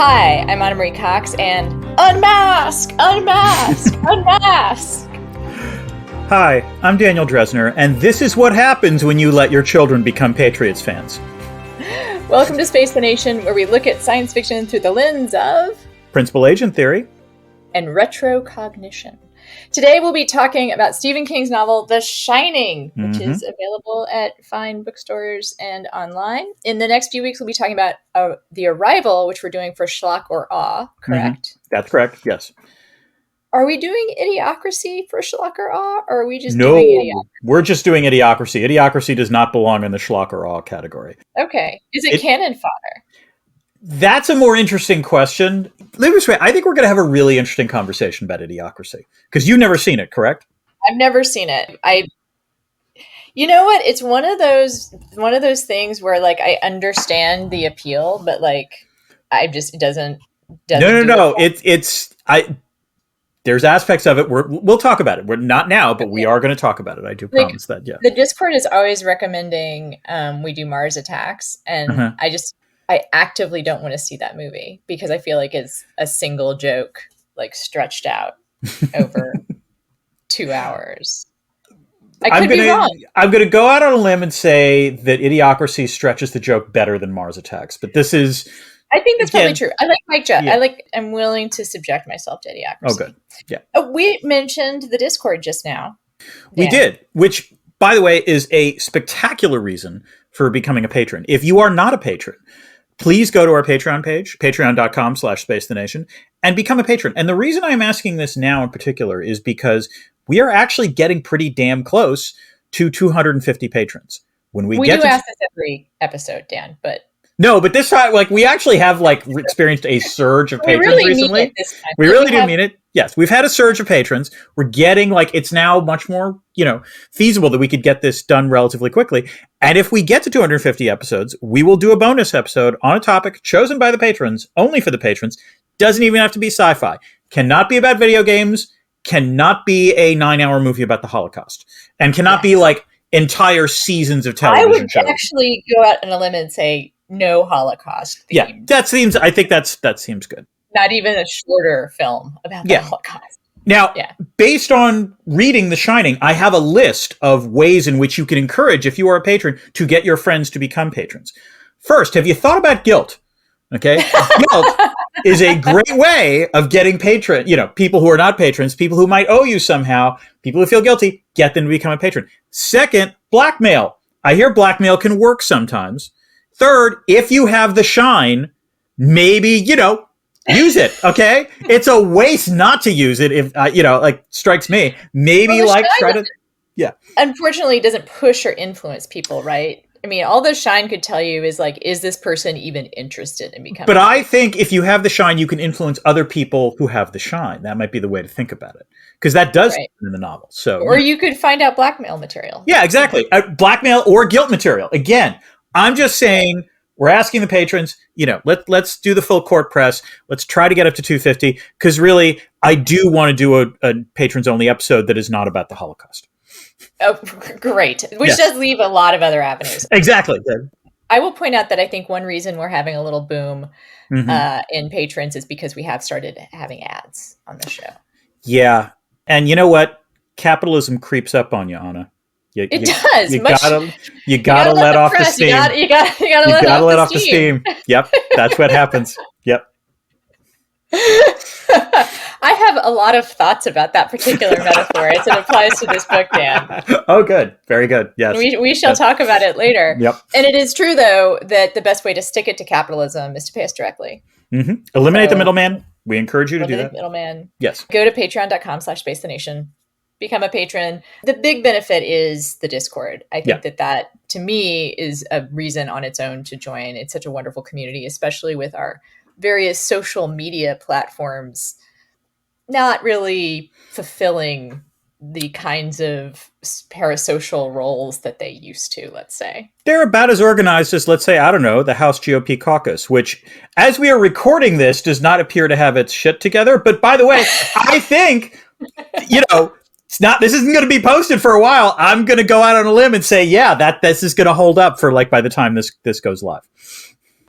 Hi, I'm Anna Marie Cox, and unmask, unmask, unmask. Hi, I'm Daniel Dresner, and this is what happens when you let your children become Patriots fans. Welcome to Space the Nation, where we look at science fiction through the lens of principal agent theory and retrocognition. Today we'll be talking about Stephen King's novel, The Shining, which is available at fine bookstores and online. In the next few weeks, we'll be talking about The Arrival, which we're doing for Schlock or Awe, correct? That's correct, yes. Are we doing Idiocracy for Schlock or Awe, or are we just doing Idiocracy? No, we're just doing Idiocracy. Idiocracy does not belong in the Schlock or Awe category. Okay. Is it cannon fodder? That's a more interesting question. Let me say, I think we're going to have a really interesting conversation about Idiocracy, because you've never seen it, correct? I've never seen it. You know what? It's one of those things where, like, I understand the appeal, but like, it doesn't. No. There's aspects of it. We'll talk about it. We're not now, but we are going to talk about it. I do promise that. Yeah. The Discord is always recommending we do Mars Attacks, and I actively don't want to see that movie because I feel like it's a single joke, like, stretched out over 2 hours. I could be wrong. I'm going to go out on a limb and say that Idiocracy stretches the joke better than Mars Attacks, but this is. I think that's probably true. I like Mike Jett. Yeah. I'm willing to subject myself to Idiocracy. Oh, good. Yeah. We mentioned the Discord just now. We did, which, by the way, is a spectacular reason for becoming a patron. If you are not a patron, please go to our Patreon page, patreon.com/spacethenation, and become a patron. And the reason I'm asking this now in particular is because we are actually getting pretty damn close to 250 patrons. When we do ask this every episode, Dan, but... No, but this time, like, we actually have, like, experienced a surge of patrons recently. We really do mean it. Yes, we've had a surge of patrons. We're getting, like, it's now much more, feasible that we could get this done relatively quickly. And if we get to 250 episodes, we will do a bonus episode on a topic chosen by the patrons, only for the patrons. Doesn't even have to be sci-fi. Cannot be about video games. Cannot be a 9-hour movie about the Holocaust. And cannot be, like, entire seasons of television shows. I would actually go out on a limb and say, no Holocaust theme. Yeah, I think that seems good. Not even a shorter film about the Holocaust. Now, based on reading The Shining, I have a list of ways in which you can encourage, if you are a patron, to get your friends to become patrons. First, have you thought about guilt? Okay. Guilt is a great way of getting people who are not patrons, people who might owe you somehow, people who feel guilty, get them to become a patron. Second, blackmail. I hear blackmail can work sometimes. Third, if you have the shine, maybe, use it, okay? It's a waste not to use it if, strikes me. Maybe, try to, Unfortunately, it doesn't push or influence people, right? I mean, all the shine could tell you is, like, is this person even interested in becoming? But I think if you have the shine, you can influence other people who have the shine. That might be the way to think about it. Because that does happen in the novel. So, or you could find out blackmail material. Yeah, exactly. Blackmail or guilt material. Again, I'm just saying, we're asking the patrons, let's do the full court press. Let's try to get up to 250. Because really, I do want to do a patrons-only episode that is not about the Holocaust. Oh, great. Which does leave a lot of other avenues. Exactly. I will point out that I think one reason we're having a little boom in patrons is because we have started having ads on the show. Yeah. And you know what? Capitalism creeps up on you, Anna. It does. You gotta let off the steam. You gotta let off the steam. Yep, that's what happens. Yep. I have a lot of thoughts about that particular metaphor as it applies to this book, Dan. Oh, good. Very good. Yes. We shall talk about it later. Yep. And it is true, though, that the best way to stick it to capitalism is to pay us directly. Eliminate the middleman. We encourage you to do that. Middleman. Yes. Go to patreon.com/spacethenation. Become a patron. The big benefit is the Discord. I think that to me is a reason on its own to join. It's such a wonderful community, especially with our various social media platforms not really fulfilling the kinds of parasocial roles that they used to, let's say. They're about as organized as, let's say, I don't know, the House GOP caucus, which, as we are recording this, does not appear to have its shit together. But by the way, I think, this isn't going to be posted for a while. I'm going to go out on a limb and say, this is going to hold up for, by the time this goes live.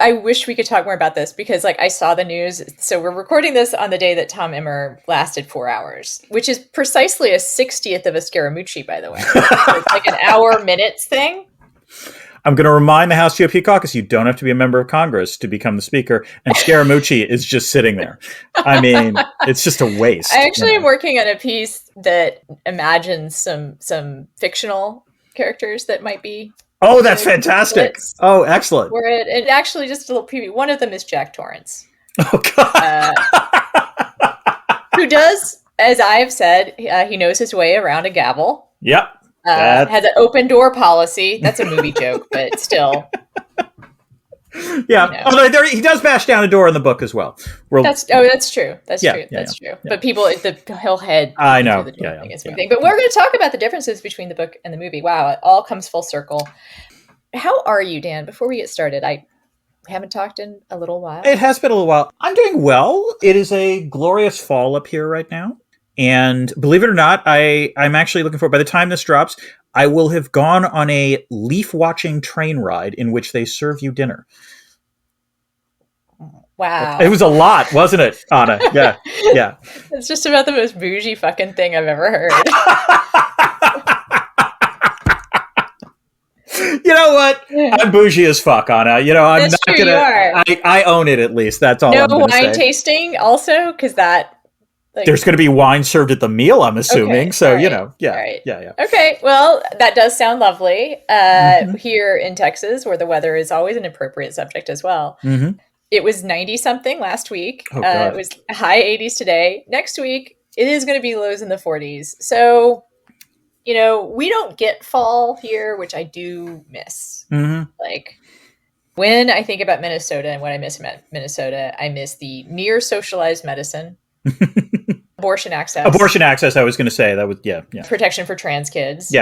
I wish we could talk more about this because I saw the news. So we're recording this on the day that Tom Emmer lasted 4 hours, which is precisely a 60th of a Scaramucci, by the way. So it's like an hour minutes thing. I'm going to remind the House GOP caucus, you don't have to be a member of Congress to become the speaker. And Scaramucci is just sitting there. I mean, it's just a waste. I actually am working on a piece that imagines some fictional characters that might be. Oh, that's fantastic. Oh, excellent. For it. And actually, just a little preview. One of them is Jack Torrance. Oh, God. Who does, as I have said, he knows his way around a gavel. Yep. Has an open door policy. That's a movie joke, but still. Yeah. Although he does bash down a door in the book as well. That's true. That's true. That's true. But people, he'll head. I know. Thing. But we're going to talk about the differences between the book and the movie. Wow, it all comes full circle. How are you, Dan? Before we get started, I haven't talked in a little while. It has been a little while. I'm doing well. It is a glorious fall up here right now. And believe it or not, I'm actually looking forward. By the time this drops, I will have gone on a leaf-watching train ride in which they serve you dinner. Wow. It was a lot, wasn't it, Anna? Yeah. Yeah. It's just about the most bougie fucking thing I've ever heard. You know what? I'm bougie as fuck, Anna. I'm That's not true, gonna. I own it at least. That's all. No I'm gonna wine say. tasting, also, because that. There's going to be wine served at the meal, I'm assuming. Okay, so, right, yeah, right. yeah. Okay, well, that does sound lovely. Here in Texas, where the weather is always an appropriate subject as well. Mm-hmm. It was 90-something last week. Oh, God. It was high 80s today. Next week, it is going to be lows in the 40s. So, we don't get fall here, which I do miss. Mm-hmm. When I think about Minnesota and what I miss about Minnesota, I miss the near socialized medicine. Abortion access, I was going to say that was protection for trans kids,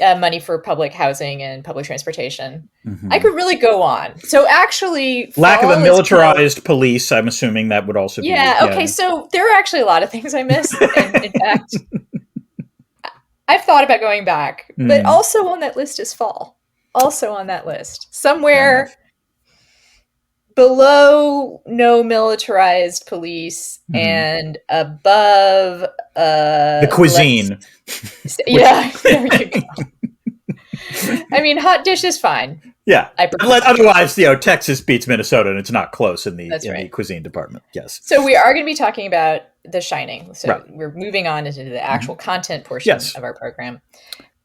money for public housing and public transportation. Mm-hmm. I could really go on. So actually, lack of a militarized police, I'm assuming that would also be okay, so there are actually a lot of things I miss, and in fact I've thought about going back, but also on that list is fall. Also on that list somewhere below no militarized police and above the cuisine. Yeah, there you go. I mean, hot dish is fine. Yeah. Otherwise, Texas beats Minnesota, and it's not close in the cuisine department. Yes. So we are going to be talking about The Shining. So we're moving on into the actual content portion of our program.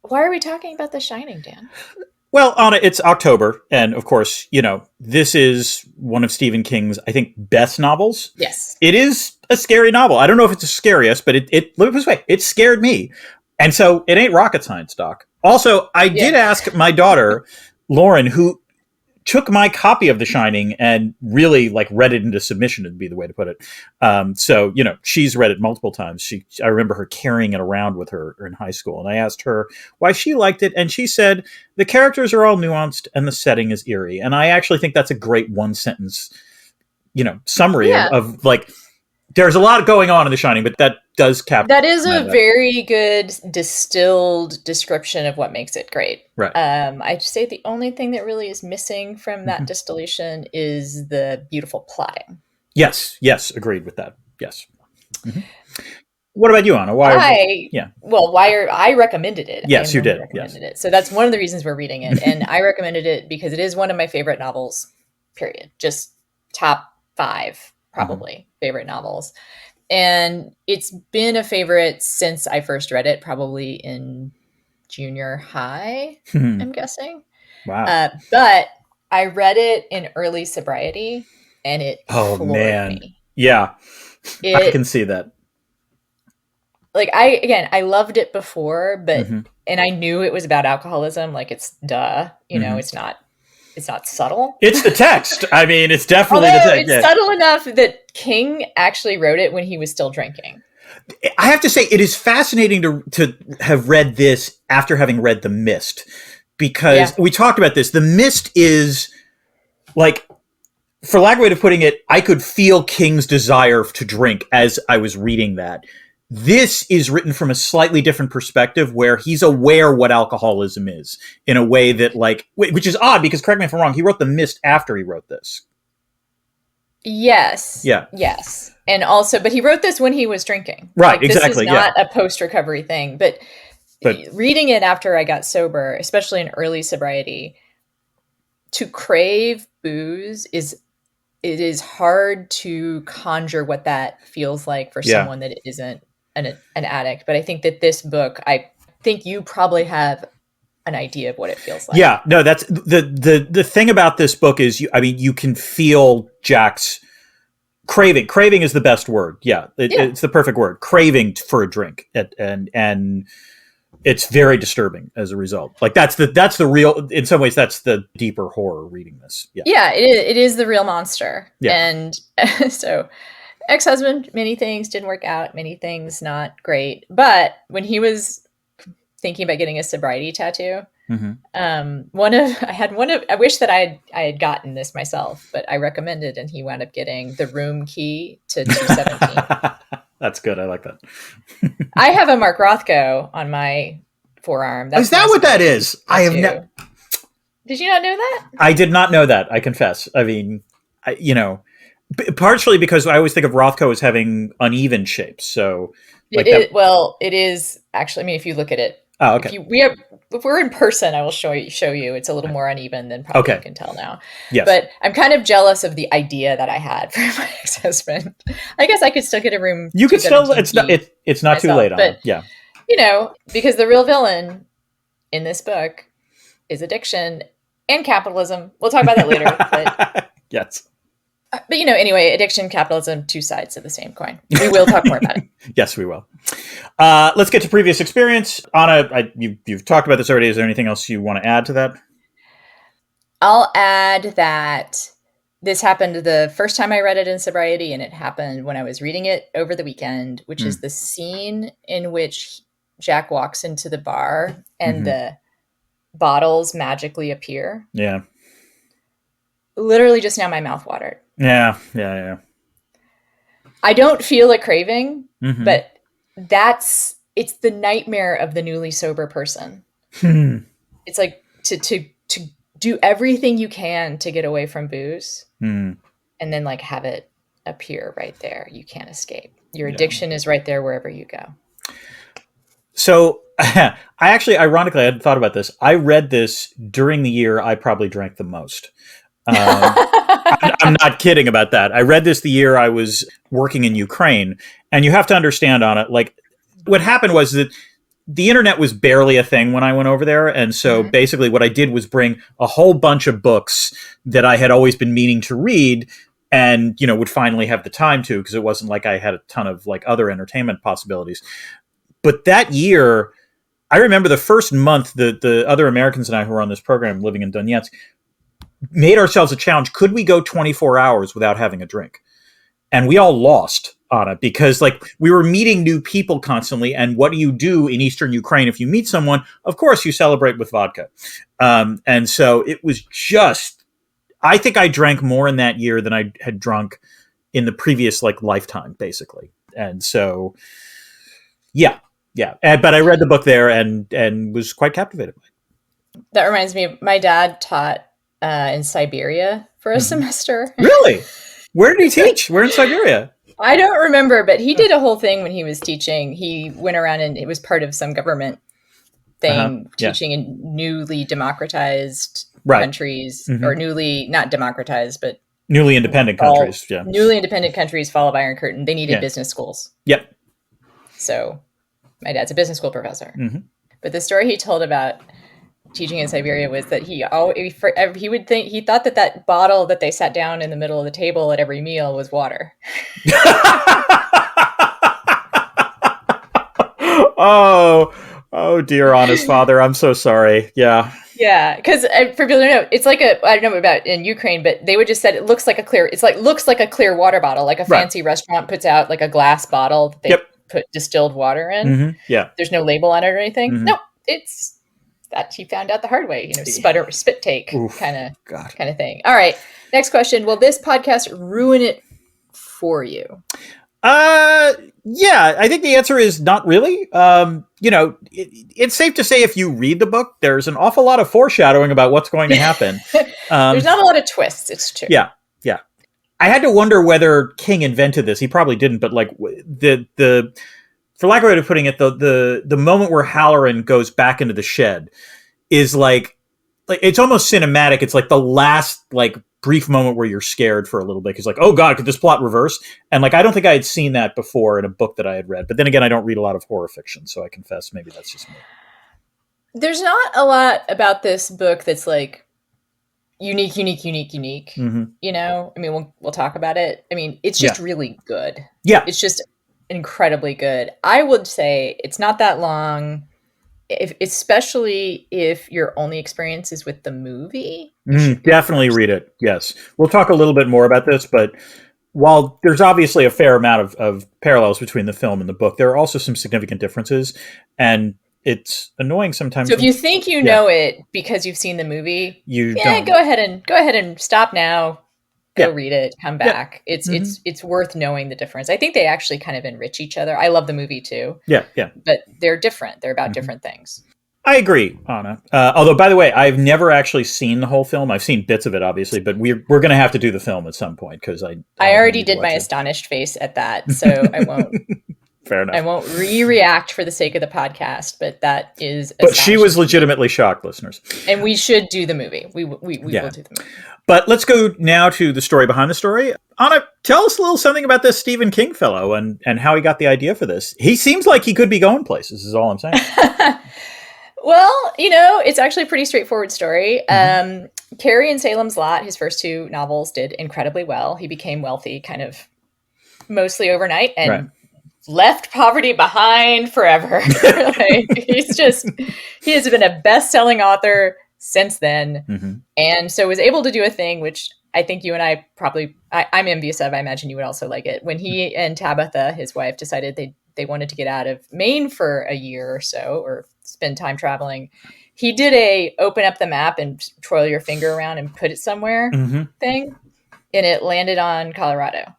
Why are we talking about The Shining, Dan? Well, Anna, it's October, and of course, this is one of Stephen King's, I think, best novels. Yes. It is a scary novel. I don't know if it's the scariest, but let me put it this way, it scared me. And so it ain't rocket science, Doc. Also, I did ask my daughter, Lauren, who took my copy of The Shining and really read it into submission, would be the way to put it. So, she's read it multiple times. I remember her carrying it around with her in high school. And I asked her why she liked it. And she said, the characters are all nuanced and the setting is eerie. And I actually think that's a great one sentence, summary of there's a lot going on in The Shining, but that does capture. That is a very good distilled description of what makes it great. Right. I'd say the only thing that really is missing from that distillation is the beautiful plotting. Yes, agreed with that. Yes. Mm-hmm. What about you, Anna? I recommended it. Yes, you did. It. So that's one of the reasons we're reading it, and I recommended it because it is one of my favorite novels. Period. Just top 5. Probably favorite novels. And it's been a favorite since I first read it, probably in junior high, I'm guessing. Wow. But I read it in early sobriety and it floored me. Yeah. I can see that. I loved it before, but and I knew it was about alcoholism, it's it's not subtle. It's the text. I mean, it's definitely the text. It's subtle enough that King actually wrote it when he was still drinking. I have to say, it is fascinating to have read this after having read The Mist, because we talked about this. The Mist is for lack of a way of putting it, I could feel King's desire to drink as I was reading that. This is written from a slightly different perspective where he's aware what alcoholism is in a way that, like, which is odd because, correct me if I'm wrong, he wrote The Mist after he wrote this. Yes. Yeah. Yes. And also, but he wrote this when he was drinking. Right, like, exactly. This is not a post-recovery thing. But reading it after I got sober, especially in early sobriety, to crave booze it is hard to conjure what that feels like for someone that isn't an addict. But I think that this book, I think you probably have an idea of what it feels like. Yeah, no, that's the thing about this book is, you can feel Jack's craving. Craving is the best word. Yeah, it's the perfect word. Craving for a drink, and it's very disturbing as a result. Like that's the real. In some ways, that's the deeper horror reading this. Yeah, it is the real monster. Yeah. And so, ex-husband, many things didn't work out. Many things not great. But when he was thinking about getting a sobriety tattoo, I wish that I had gotten this myself, but I recommended, and he wound up getting the room key to 217. That's good. I like that. I have a Mark Rothko on my forearm. Is that what that is? I have never. Did you not know that? I did not know that. I confess. I mean, partially because I always think of Rothko as having uneven shapes. So, like it is actually. I mean, if you look at it. Oh, okay. If we're in person, I will show you. It's a little more uneven than probably you can tell now. Yes. But I'm kind of jealous of the idea that I had for my ex-husband. I guess I could still get a room. You could still. It's not myself, too late on it. Yeah. Because the real villain in this book is addiction and capitalism. We'll talk about that later. But, yes. But anyway, addiction, capitalism, two sides of the same coin. We will talk more about it. Yes, we will. Let's get to previous experience. Anna, you've talked about this already. Is there anything else you want to add to that? I'll add that this happened the first time I read it in sobriety, and it happened when I was reading it over the weekend, which is the scene in which Jack walks into the bar and the bottles magically appear. Yeah. Literally just now my mouth watered. Yeah. I don't feel a craving, but it's the nightmare of the newly sober person. It's like to do everything you can to get away from booze and then like have it appear right there. You can't escape. Your addiction is right there wherever you go. So ironically, I hadn't thought about this. I read this during the year I probably drank the most. I'm not kidding about that. I read this the year I was working in Ukraine, and you have to understand on it, like what happened was that the internet was barely a thing when I went over there. And so basically what I did was bring a whole bunch of books that I had always been meaning to read and, would finally have the time to, because it wasn't like I had a ton of like other entertainment possibilities. But that year, I remember the first month, the other Americans and I who were on this program living in Donetsk made ourselves a challenge. Could we go 24 hours without having a drink? And we all lost on it because like we were meeting new people constantly. And what do you do in Eastern Ukraine? If you meet someone, of course you celebrate with vodka. And so it was just, I think I drank more in that year than I had drunk in the previous like lifetime, basically. And so, yeah. But I read the book there and was quite captivated by it. That reminds me, my dad taught in Siberia for a semester. Really? Where did he teach? Where in Siberia? I don't remember, but he did a whole thing when he was teaching. He went around and it was part of some government thing, teaching in newly democratized countries, or newly, not democratized, but newly independent countries. Yeah. Newly independent countries followed by Iron Curtain. They needed business schools. Yep. So my dad's a business school professor. But the story he told about teaching in Siberia was that he thought that bottle that they sat down in the middle of the table at every meal was water. Oh dear, honest father, I'm so sorry. Yeah, because for people who know, it's like I don't know about in Ukraine, but they would just said it looks like a clear water bottle, like a fancy restaurant puts out like a glass bottle that they put distilled water in. There's no label on it or anything. No, it's that he found out the hard way, spit take kind of thing. All right. Next question. Will this podcast ruin it for you? Yeah, I think the answer is not really. It's safe to say if you read the book, there's an awful lot of foreshadowing about what's going to happen. There's not a lot of twists. It's true. Yeah, yeah. I had to wonder whether King invented this. He probably didn't, but like the for lack of a way of putting it, the moment where Halloran goes back into the shed is like it's almost cinematic. It's like the last like brief moment where you're scared for a little bit. It's like, oh God, could this plot reverse? And like, I don't think I had seen that before in a book that I had read. But then again, I don't read a lot of horror fiction, so I confess maybe that's just me. There's not a lot about this book that's like unique. Mm-hmm. You know, I mean, we'll talk about it. I mean, it's just really good. Yeah, it's just incredibly good. I would say it's not that long. Especially if your only experience is with the movie. Definitely read it. Yes. We'll talk a little bit more about this, but while there's obviously a fair amount of parallels between the film and the book, there are also some significant differences, and it's annoying sometimes. So if you think you know it because you've seen the movie, don't. Go ahead and stop now. Go read it. Come back. Yeah. It's worth knowing the difference. I think they actually kind of enrich each other. I love the movie too. Yeah. But they're different. They're about different things. I agree, Anna. Although, by the way, I've never actually seen the whole film. I've seen bits of it, obviously, but we're going to have to do the film at some point because I already did my astonished face at that, so I won't. Fair enough. I won't react for the sake of the podcast, but that is. But she was legitimately shocked, listeners. And we should do the movie. We will do the movie. But let's go now to the story behind the story. Anna, tell us a little something about this Stephen King fellow and how he got the idea for this. He seems like he could be going places, is all I'm saying. Well, it's actually a pretty straightforward story. Carrie and Salem's Lot, his first two novels, did incredibly well. He became wealthy kind of mostly overnight and left poverty behind forever. He has been a best-selling author since then. And so was able to do a thing which I think you and I I'm envious of. I imagine you would also like it. When he and Tabitha, his wife, decided they wanted to get out of Maine for a year or so, or spend time traveling, he did a open up the map and twirl your finger around and put it somewhere thing, and it landed on Colorado.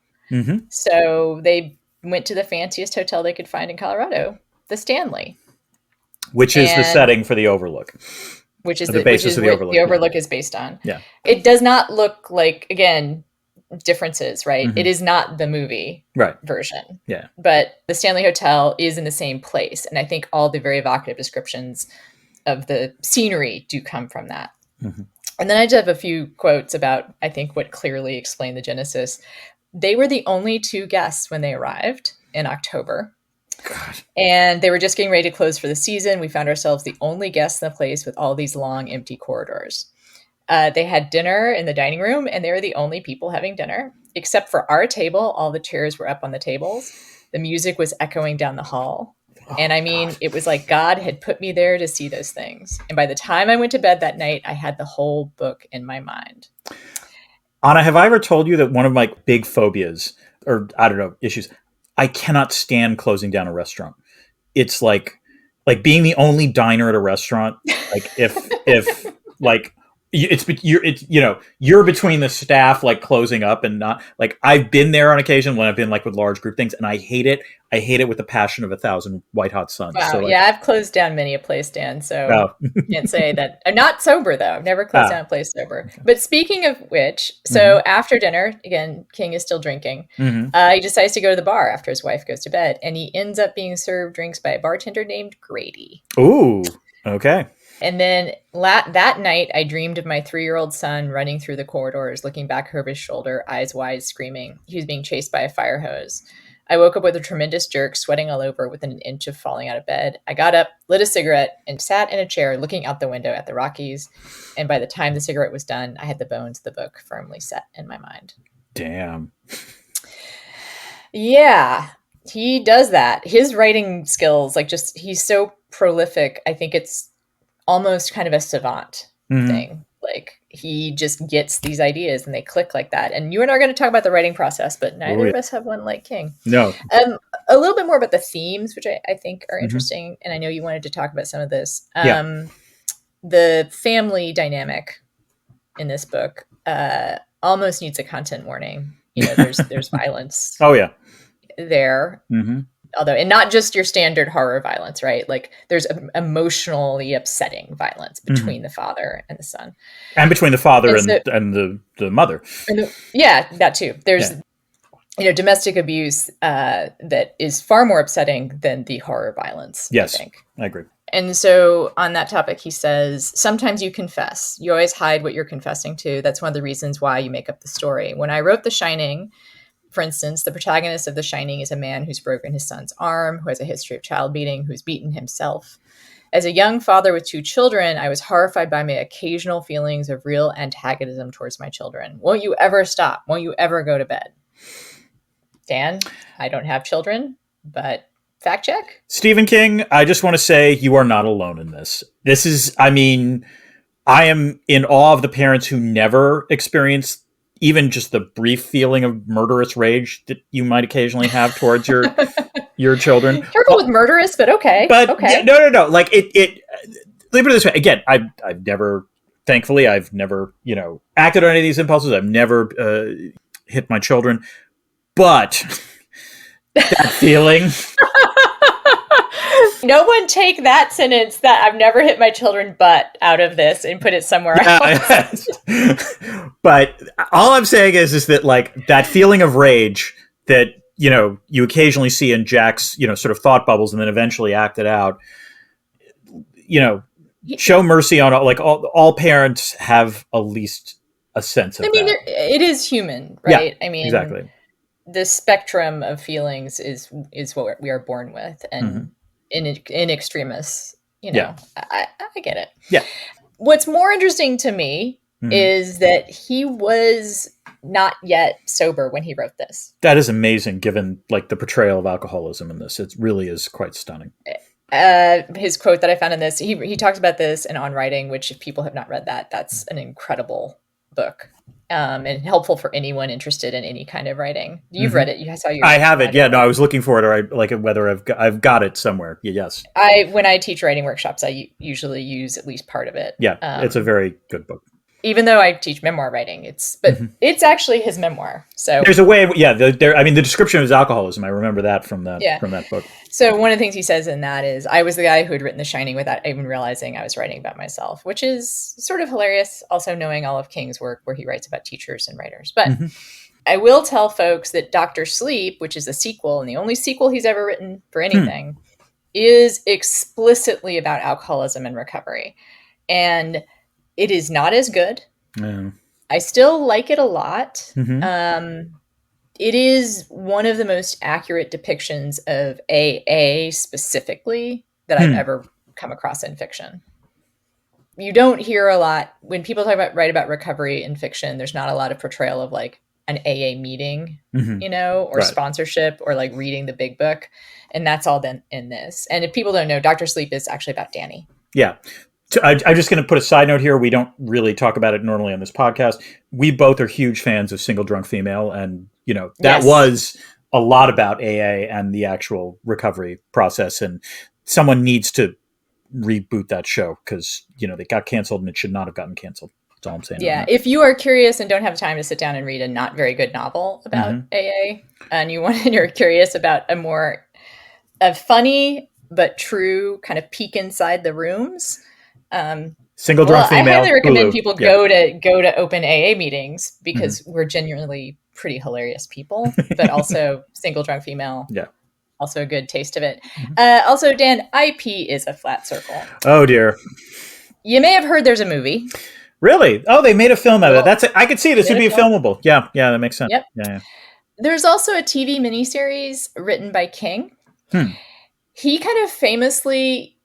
So they went to the fanciest hotel they could find in Colorado, the Stanley, which is the setting for the Overlook. Which is the basis of the Overlook. The Overlook is based on. Yeah. It does not look like, again, differences, right? It is not the movie version. Yeah. But the Stanley Hotel is in the same place. And I think all the very evocative descriptions of the scenery do come from that. And then I just have a few quotes about, I think, what clearly explained the genesis. They were the only two guests when they arrived in October. God. And they were just getting ready to close for the season. We found ourselves the only guests in the place with all these long, empty corridors. They had dinner in the dining room, and they were the only people having dinner. Except for our table, all the chairs were up on the tables. The music was echoing down the hall. And I mean, it was like God had put me there to see those things. And by the time I went to bed that night, I had the whole book in my mind. Anna, have I ever told you that one of my big phobias, or I don't know, issues, I cannot stand closing down a restaurant. It's like being the only diner at a restaurant. Like if like you're between the staff, like closing up and not like I've been there on occasion when I've been like with large group things, and I hate it. I hate it with the passion of 1,000 white hot suns. Wow. So, yeah, I've closed down many a place, Dan. So can't say that. I'm not sober though. I've never closed down a place sober. Okay. But speaking of which, so after dinner, again, King is still drinking. He decides to go to the bar after his wife goes to bed, and he ends up being served drinks by a bartender named Grady. Ooh, okay. And then that night, I dreamed of my 3-year-old son running through the corridors, looking back over his shoulder, eyes wide, screaming. He was being chased by a fire hose. I woke up with a tremendous jerk, sweating all over, within an inch of falling out of bed. I got up, lit a cigarette, and sat in a chair looking out the window at the Rockies. And by the time the cigarette was done, I had the bones of the book firmly set in my mind. Damn. Yeah, he does that. His writing skills, he's so prolific. I think it's almost kind of a savant thing. Like he just gets these ideas and they click like that. And you and I are going to talk about the writing process, but neither of us have one like King. No. A little bit more about the themes, which I think are interesting. And I know you wanted to talk about some of this. The family dynamic in this book almost needs a content warning. There's violence. Oh yeah. there. Mm-hmm. Although, and not just your standard horror violence, right? Like there's emotionally upsetting violence between the father and the son. And between the father And so, and the mother. Yeah, that too. There's, domestic abuse that is far more upsetting than the horror violence, Yes, I think. I agree. And so on that topic, he says, sometimes you confess. You always hide what you're confessing to. That's one of the reasons why you make up the story. When I wrote The Shining, for instance, the protagonist of The Shining is a man who's broken his son's arm, who has a history of child beating, who's beaten himself. As a young father with 2 children, I was horrified by my occasional feelings of real antagonism towards my children. Won't you ever stop? Won't you ever go to bed? Dan, I don't have children, but fact check. Stephen King, I just want to say you are not alone in this. This is, I mean, I am in awe of the parents who never experience even just the brief feeling of murderous rage that you might occasionally have towards your children. Careful with murderous, but okay. But okay. No. Like it leave it this way. Again, I've never, thankfully, I've never, acted on any of these impulses. I've never hit my children. But that feeling. No one take that sentence that I've never hit my children but out of this and put it somewhere else. But all I'm saying is that like that feeling of rage that, you occasionally see in Jack's, sort of thought bubbles and then eventually act it out, show mercy on all parents have at least a sense of that. It is human, right? Yeah, exactly. The spectrum of feelings is what we are born with. And in extremis, I get it. Yeah. What's more interesting to me is that he was not yet sober when he wrote this. That is amazing, given like the portrayal of alcoholism in this. It really is quite stunning. His quote that I found in this, he talks about this in On Writing, which if people have not read that, that's an incredible book. And helpful for anyone interested in any kind of writing. You've read it. I have it. Yeah, no, I was looking for it, or whether I've got it somewhere. Yes. When I teach writing workshops, I usually use at least part of it. Yeah, it's a very good book. Even though I teach memoir writing, it's actually his memoir. So there's a way. Yeah, the description of his alcoholism. I remember that from that book. So one of the things he says in that is, I was the guy who had written The Shining without even realizing I was writing about myself, which is sort of hilarious. Also knowing all of King's work where he writes about teachers and writers. But I will tell folks that Dr. Sleep, which is a sequel and the only sequel he's ever written for anything, is explicitly about alcoholism and recovery. And it is not as good. Yeah. I still like it a lot. It is one of the most accurate depictions of AA specifically that I've ever come across in fiction. You don't hear a lot when people write about recovery in fiction. There's not a lot of portrayal of like an AA meeting, or sponsorship or like reading the big book. And that's all done in this. And if people don't know, Dr. Sleep is actually about Danny. Yeah. I'm just going to put a side note here. We don't really talk about it normally on this podcast. We both are huge fans of Single Drunk Female. And, that was a lot about AA and the actual recovery process. And someone needs to reboot that show because, they got canceled and it should not have gotten canceled. That's all I'm saying. Yeah. If you are curious and don't have time to sit down and read a not very good novel about AA and you're curious about a funny but true kind of peek inside the rooms, Single Drunk Female. I highly recommend people go to open AA meetings because we're genuinely pretty hilarious people, but also Single Drunk Female. Yeah. Also a good taste of it. Also, Dan, IP is a flat circle. Oh dear. You may have heard there's a movie. Really? Oh, they made a film out of it. I could see this would be filmable. Yeah, that makes sense. Yep. Yeah. There's also a TV miniseries written by King. He kind of famously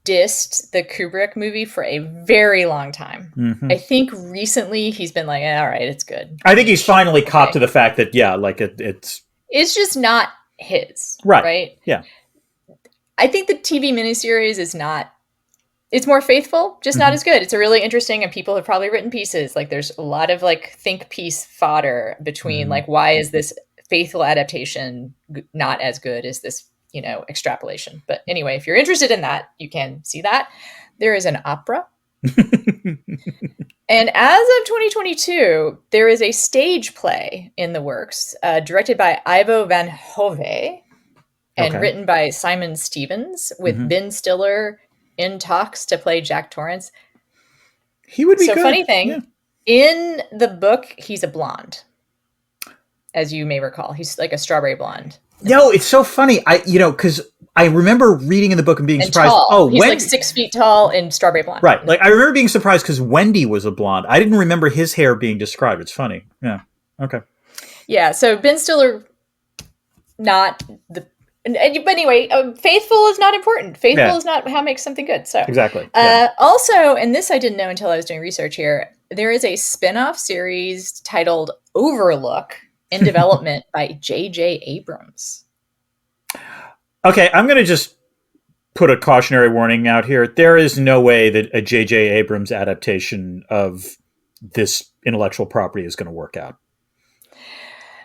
dissed the Kubrick movie for a very long time. I think recently he's been like, all right, it's good. I think he's finally caught to the fact that, it's just not his. Right? Yeah. I think the TV miniseries it's more faithful, just not as good. It's a really interesting, and people have probably written pieces. Like there's a lot of like think piece fodder between like, why is this faithful adaptation not as good as this, extrapolation. But anyway, if you're interested in that, you can see that. There is an opera And as of 2022, there is a stage play in the works, directed by Ivo van Hove and written by Simon Stevens, with Ben Stiller in talks to play Jack Torrance. He would be so good. Funny thing, in the book, he's a blonde, as you may recall. He's like a strawberry blonde. No, it's so funny. Because I remember reading in the book and being surprised. Tall. Oh, he's like 6 feet tall and strawberry blonde. Right. Like, I remember being surprised because Wendy was a blonde. I didn't remember his hair being described. It's funny. Yeah. Okay. Yeah. So Ben Stiller, not the. But anyway, faithful is not important. Faithful is not how makes something good. So exactly. Also, and this I didn't know until I was doing research here, there is a spin-off series titled Overlook in development by J.J. Abrams. Okay, I'm going to just put a cautionary warning out here. There is no way that a J.J. Abrams adaptation of this intellectual property is going to work out.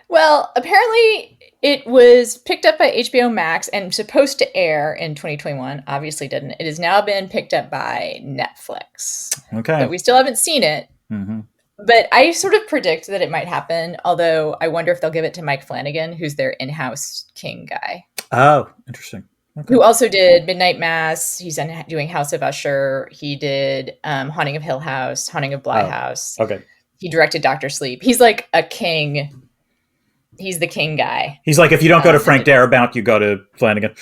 Well, apparently it was picked up by HBO Max and supposed to air in 2021. Obviously didn't. It has now been picked up by Netflix. Okay. But we still haven't seen it. Mm-hmm. But I sort of predict that it might happen, although I wonder if they'll give it to Mike Flanagan, who's their in-house King guy. Oh, interesting. Okay. Who also did Midnight Mass. He's doing House of Usher. He did Haunting of Hill House, Haunting of Bly House. Okay. He directed Dr. Sleep. He's like a king. He's the king guy. He's like, if you don't go to Frank Darabont, you go to Flanagan.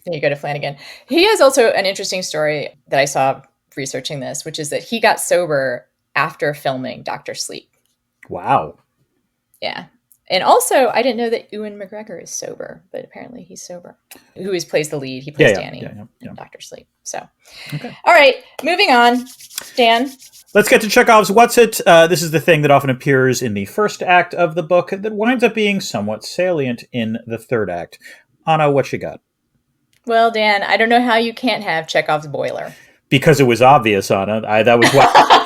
Then you go to Flanagan. He has also an interesting story that I saw researching this, which is that he got sober after filming Dr. Sleep. Wow. Yeah. And also, I didn't know that Ewan McGregor is sober, but apparently he's sober. Who plays the lead? He plays Danny in Dr. Sleep. So, okay. All right, moving on. Dan? Let's get to Chekhov's What's It? This is the thing that often appears in the first act of the book that winds up being somewhat salient in the third act. Anna, what you got? Well, Dan, I don't know how you can't have Chekhov's boiler. Because it was obvious, Anna. That was what...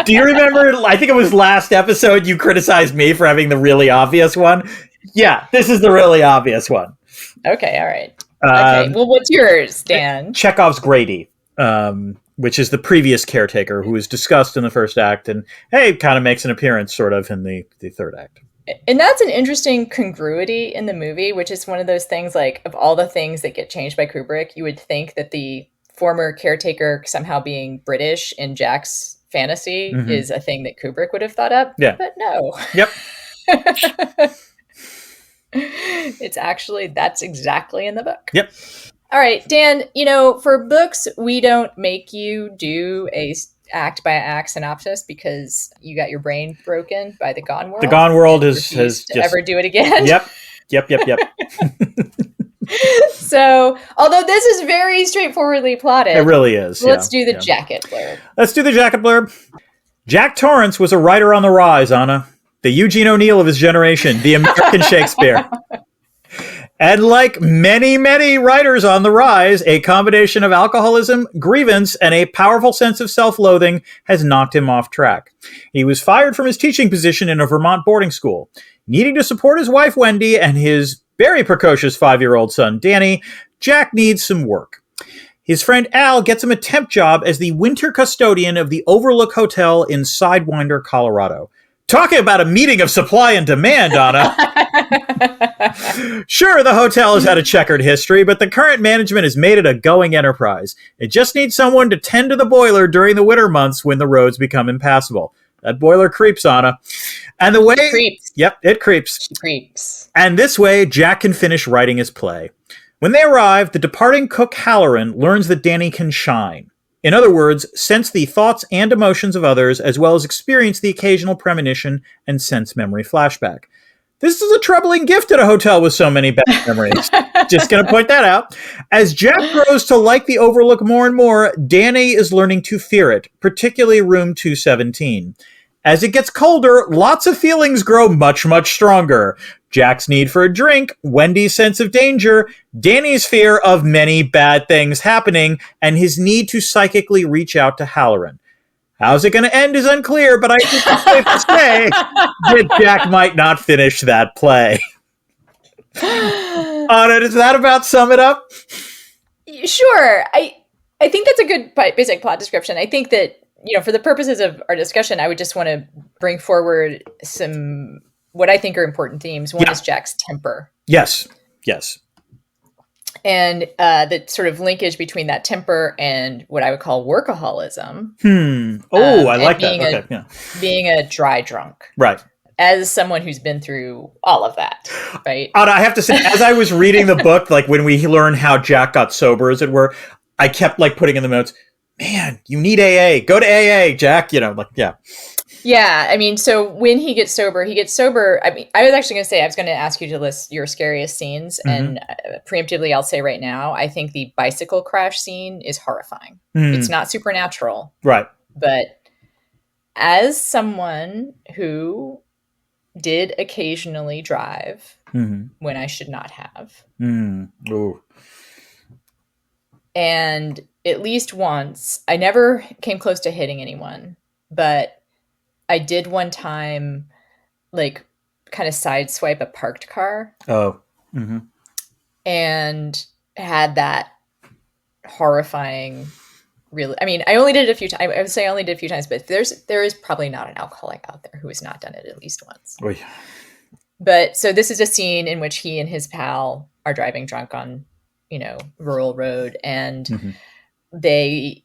Do you remember, I think it was last episode, you criticized me for having the really obvious one? Yeah, this is the really obvious one. Okay, all right. Okay, well, what's yours, Dan? Chekhov's Grady, which is the previous caretaker who was discussed in the first act and, hey, kind of makes an appearance sort of in the third act. And that's an interesting congruity in the movie, which is one of those things, like, of all the things that get changed by Kubrick, you would think that the former caretaker somehow being British in Jack's fantasy is a thing that Kubrick would have thought up. Yeah. But no. Yep. That's exactly in the book. Yep. All right, Dan, for books, we don't make you do a act by act synopsis because you got your brain broken by the Gone World. The Gone World has just ever do it again. Yep. So, although this is very straightforwardly plotted. It really is. Let's do the jacket blurb. Let's do the jacket blurb. Jack Torrance was a writer on the rise, Anna. The Eugene O'Neill of his generation, the American Shakespeare. And like many, many writers on the rise, a combination of alcoholism, grievance, and a powerful sense of self-loathing has knocked him off track. He was fired from his teaching position in a Vermont boarding school. Needing to support his wife, Wendy, and his very precocious 5-year-old son, Danny, Jack needs some work. His friend Al gets him a temp job as the winter custodian of the Overlook Hotel in Sidewinder, Colorado. Talking about a meeting of supply and demand, Anna. Sure, the hotel has had a checkered history, but the current management has made it a going enterprise. It just needs someone to tend to the boiler during the winter months when the roads become impassable. That boiler creeps, Anna. And the way... It creeps. Yep, it creeps. She creeps. And this way, Jack can finish writing his play. When they arrive, the departing cook Halloran learns that Danny can shine. In other words, sense the thoughts and emotions of others, as well as experience the occasional premonition and sense memory flashback. This is a troubling gift at a hotel with so many bad memories. Just going to point that out. As Jack grows to like the Overlook more and more, Danny is learning to fear it, particularly room 217. As it gets colder, lots of feelings grow much, much stronger. Jack's need for a drink, Wendy's sense of danger, Danny's fear of many bad things happening, and his need to psychically reach out to Halloran. How's it going to end is unclear, but I think it's safe to say that Jack might not finish that play. Anna, does that about sum it up? Sure. I think that's a good basic plot description. I think that, for the purposes of our discussion, I would just want to bring forward some what I think are important themes. One is Jack's temper. Yes. And the sort of linkage between that temper and what I would call workaholism. I like that. Okay. Being a dry drunk. Right. As someone who's been through all of that, right? I have to say, as I was reading the book, like when we learned how Jack got sober, as it were, I kept like putting in the notes, man, you need AA. Go to AA, Jack. Yeah. I mean, so when he gets sober, I mean, I was actually going to say, I was going to ask you to list your scariest scenes. And preemptively, I'll say right now, I think the bicycle crash scene is horrifying. It's not supernatural. Right. But as someone who did occasionally drive when I should not have. And at least once, I never came close to hitting anyone, but I did one time, like, kind of sideswipe a parked car. And had that horrifying, really. I mean, I only did it a few times. I would say I only did it a few times, but there is probably not an alcoholic out there who has not done it at least once. Oy. But so this is a scene in which he and his pal are driving drunk on, rural road, and they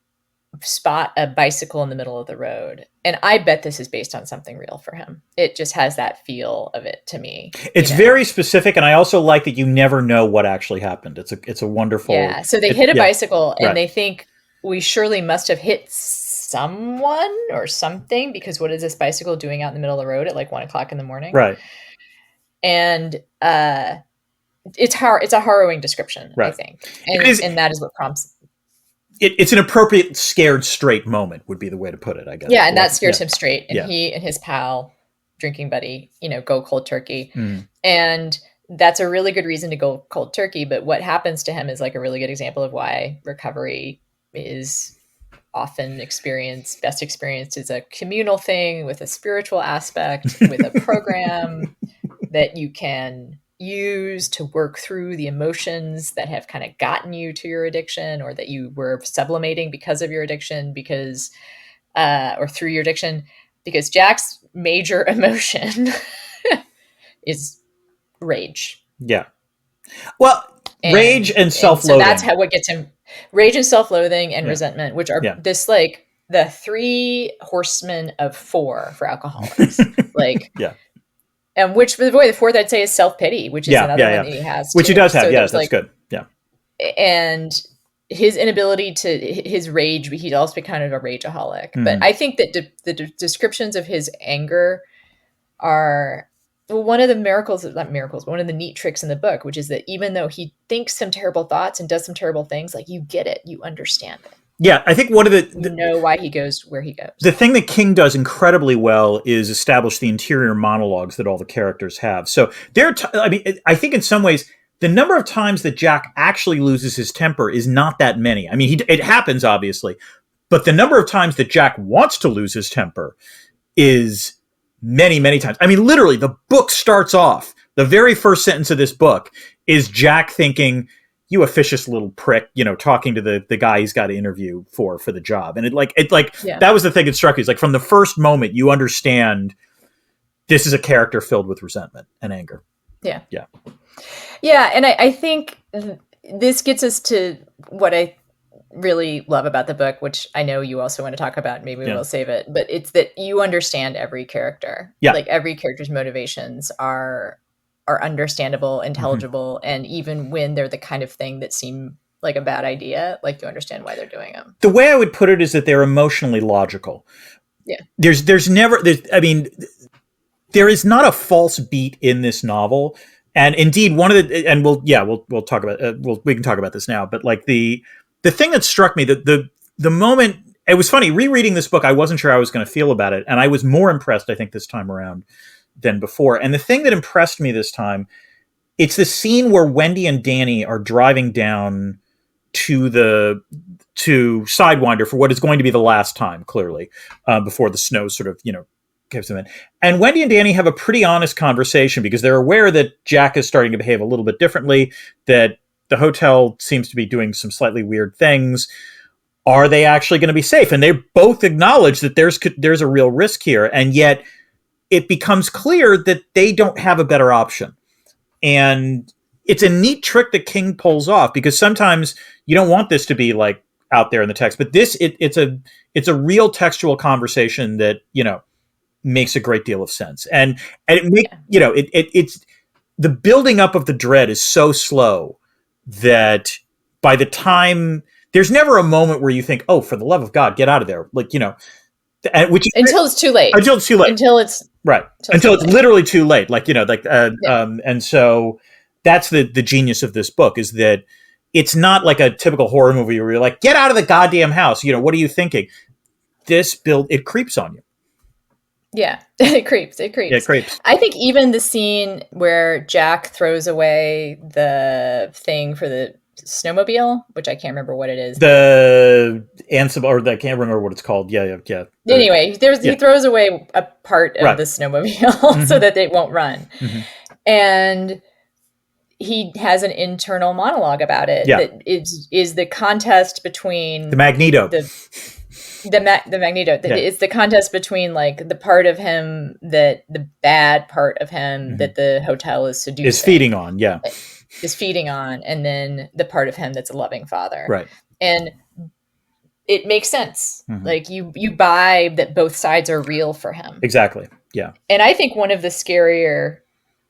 spot a bicycle in the middle of the road. And I bet this is based on something real for him. It just has that feel of it to me. It's very specific, and I also like that you never know what actually happened. It's a wonderful. Yeah. So they hit a bicycle, and they think, we surely must have hit someone or something, because what is this bicycle doing out in the middle of the road at like 1 o'clock in the morning? Right. And it's a harrowing description, I think. And that is what prompts. It's an appropriate scared straight moment would be the way to put it, I guess. Yeah, and that scares him straight. And he and his pal, drinking buddy, go cold turkey. And that's a really good reason to go cold turkey. But what happens to him is like a really good example of why recovery is often best experienced as a communal thing with a spiritual aspect, with a program that you can use to work through the emotions that have kind of gotten you to your addiction, or that you were sublimating because of your addiction, or through your addiction, because Jack's major emotion is rage. Yeah. Well, rage and self-loathing. So that's what gets him. Rage and self-loathing and resentment, which are the 3 horsemen of 4 for alcoholics. And which, by the way, the 4th I'd say is self-pity, which is another one that he has. Which he does have, yes, that's good. Yeah. And his inability his rage, he'd also be kind of a rageaholic. But I think that the descriptions of his anger are one of the one of the neat tricks in the book, which is that even though he thinks some terrible thoughts and does some terrible things, like, you get it, you understand it. Yeah, I think one of you know why he goes where he goes. The thing that King does incredibly well is establish the interior monologues that all the characters have. So I think in some ways, the number of times that Jack actually loses his temper is not that many. I mean, it happens, obviously, but the number of times that Jack wants to lose his temper is many, many times. I mean, literally, the book starts off, the very first sentence of this book is Jack thinking, you officious little prick, talking to the guy he's got to interview for the job. And that was the thing that struck me. It's like, from the first moment, you understand this is a character filled with resentment and anger. Yeah. Yeah. Yeah. And I think this gets us to what I really love about the book, which I know you also want to talk about. Maybe we'll save it, but it's that you understand every character. Yeah. Like, every character's motivations are understandable, intelligible, and even when they're the kind of thing that seem like a bad idea, like, you understand why they're doing them. The way I would put it is that they're emotionally logical. Yeah. There is not a false beat in this novel. And indeed, we'll talk about, we can talk about this now, but like the thing that struck me, the moment, it was funny, rereading this book, I wasn't sure how I was going to feel about it. And I was more impressed, I think, this time around than before. And the thing that impressed me this time, it's the scene where Wendy and Danny are driving down to Sidewinder for what is going to be the last time, clearly, before the snow sort of, gives them in. And Wendy and Danny have a pretty honest conversation, because they're aware that Jack is starting to behave a little bit differently, that the hotel seems to be doing some slightly weird things. are they actually going to be safe? And they both acknowledge that there's a real risk here. And yet it becomes clear that they don't have a better option. And it's a neat trick that King pulls off, because sometimes you don't want this to be like out there in the text, but it's a real textual conversation that, makes a great deal of sense. And it makes, it's the building up of the dread is so slow that by the time there's never a moment where you think, oh, for the love of God, get out of there. Like, until it's too late. Until it's too late. Until it's literally too late. And so that's the genius of this book, is that it's not like a typical horror movie where you're like, get out of the goddamn house. What are you thinking? This build, it creeps on you. Yeah, it creeps. Yeah, it creeps. I think even the scene where Jack throws away the thing for the snowmobile, which I can't remember what it is. The Ansible, or I can't remember what it's called. Yeah. Anyway, he throws away a part of the snowmobile so that it won't run. Mm-hmm. And he has an internal monologue about it. Yeah. That is the contest between the Magneto. The Magneto. It's the contest between like the part of him that the bad part of him that the hotel is seducing. Is feeding on, yeah. Is feeding on, and then the part of him that's a loving father. Right. And it makes sense. Mm-hmm. Like you buy that both sides are real for him. Exactly. Yeah. And I think one of the scarier,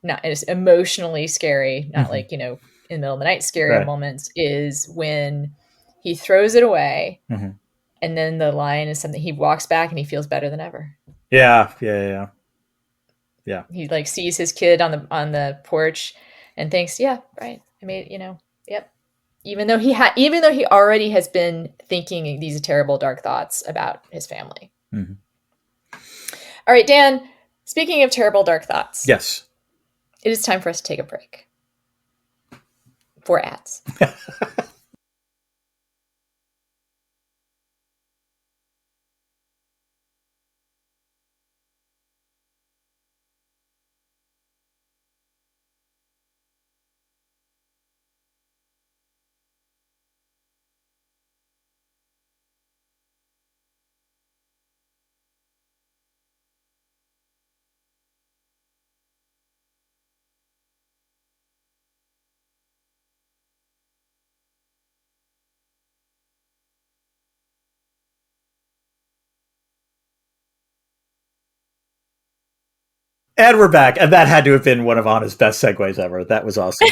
not as emotionally scary, not like, in the middle of the night scary moments, is when he throws it away. Mm-hmm. And then the line is something, he walks back and he feels better than ever. Yeah. He like sees his kid on the porch and thinks, yeah, right. I made, yep. Even though he already has been thinking these terrible, dark thoughts about his family. Mm-hmm. All right, Dan, speaking of terrible, dark thoughts. Yes. It is time for us to take a break for ads. And we're back. And that had to have been one of Anna's best segues ever. That was awesome.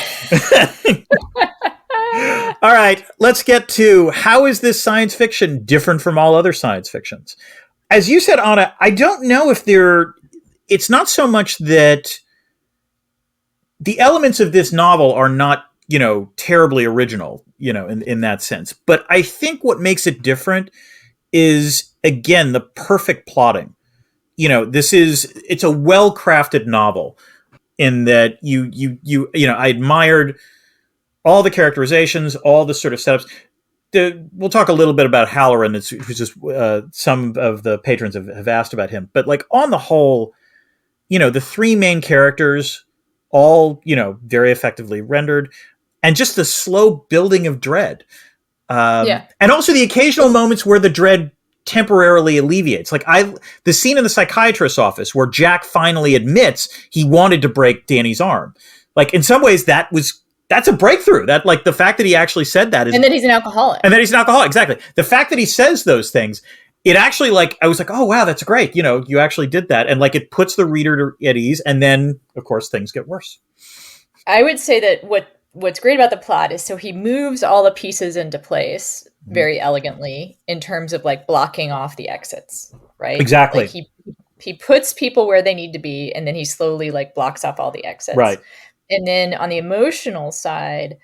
All right, let's get to, how is this science fiction different from all other science fictions? As you said, Anna, I don't know if it's not so much that the elements of this novel are not, terribly original, in that sense. But I think what makes it different is, again, the perfect plotting. It's a well-crafted novel in that I admired all the characterizations, all the sort of setups. We'll talk a little bit about Halloran, who's just some of the patrons have asked about him. But like on the whole, the three main characters, all, very effectively rendered, and just the slow building of dread. And also the occasional moments where the dread temporarily alleviates. Like the scene in the psychiatrist's office where Jack finally admits he wanted to break Danny's arm. Like in some ways that's a breakthrough. That like the fact that he actually said that is, and then he's an alcoholic. Exactly. The fact that he says those things, it actually like, I was like, oh wow, that's great. You actually did that. And like, it puts the reader at ease. And then of course things get worse. I would say that what's great about the plot is, so he moves all the pieces into place very elegantly in terms of like blocking off the exits, right? Exactly. Like he puts people where they need to be, and then he slowly like blocks off all the exits. Right. And then on the emotional side,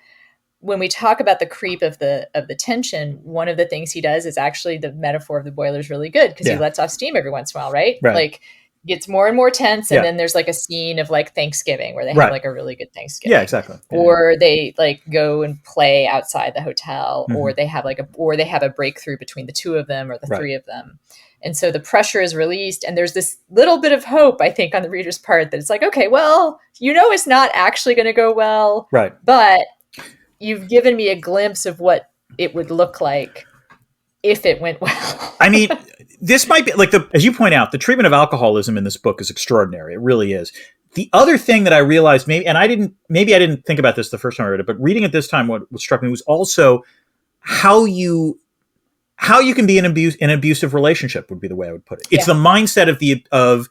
when we talk about the creep of the tension, one of the things he does is actually, the metaphor of the boiler is really good, because he lets off steam every once in a while, right? Like gets more and more tense, and then there's like a scene of like Thanksgiving where they have like a really good Thanksgiving. Yeah, exactly. Or they like go and play outside the hotel, or they have a breakthrough between the two of them or the three of them. And so the pressure is released, and there's this little bit of hope, I think, on the reader's part, that it's like, okay, well, it's not actually going to go well, right? But you've given me a glimpse of what it would look like if it went well. I mean, this might be like as you point out, the treatment of alcoholism in this book is extraordinary. It really is. The other thing that I realized, maybe I didn't think about this the first time I read it, but reading it this time, what struck me was also how you can be in an abusive relationship would be the way I would put it. It's the mindset of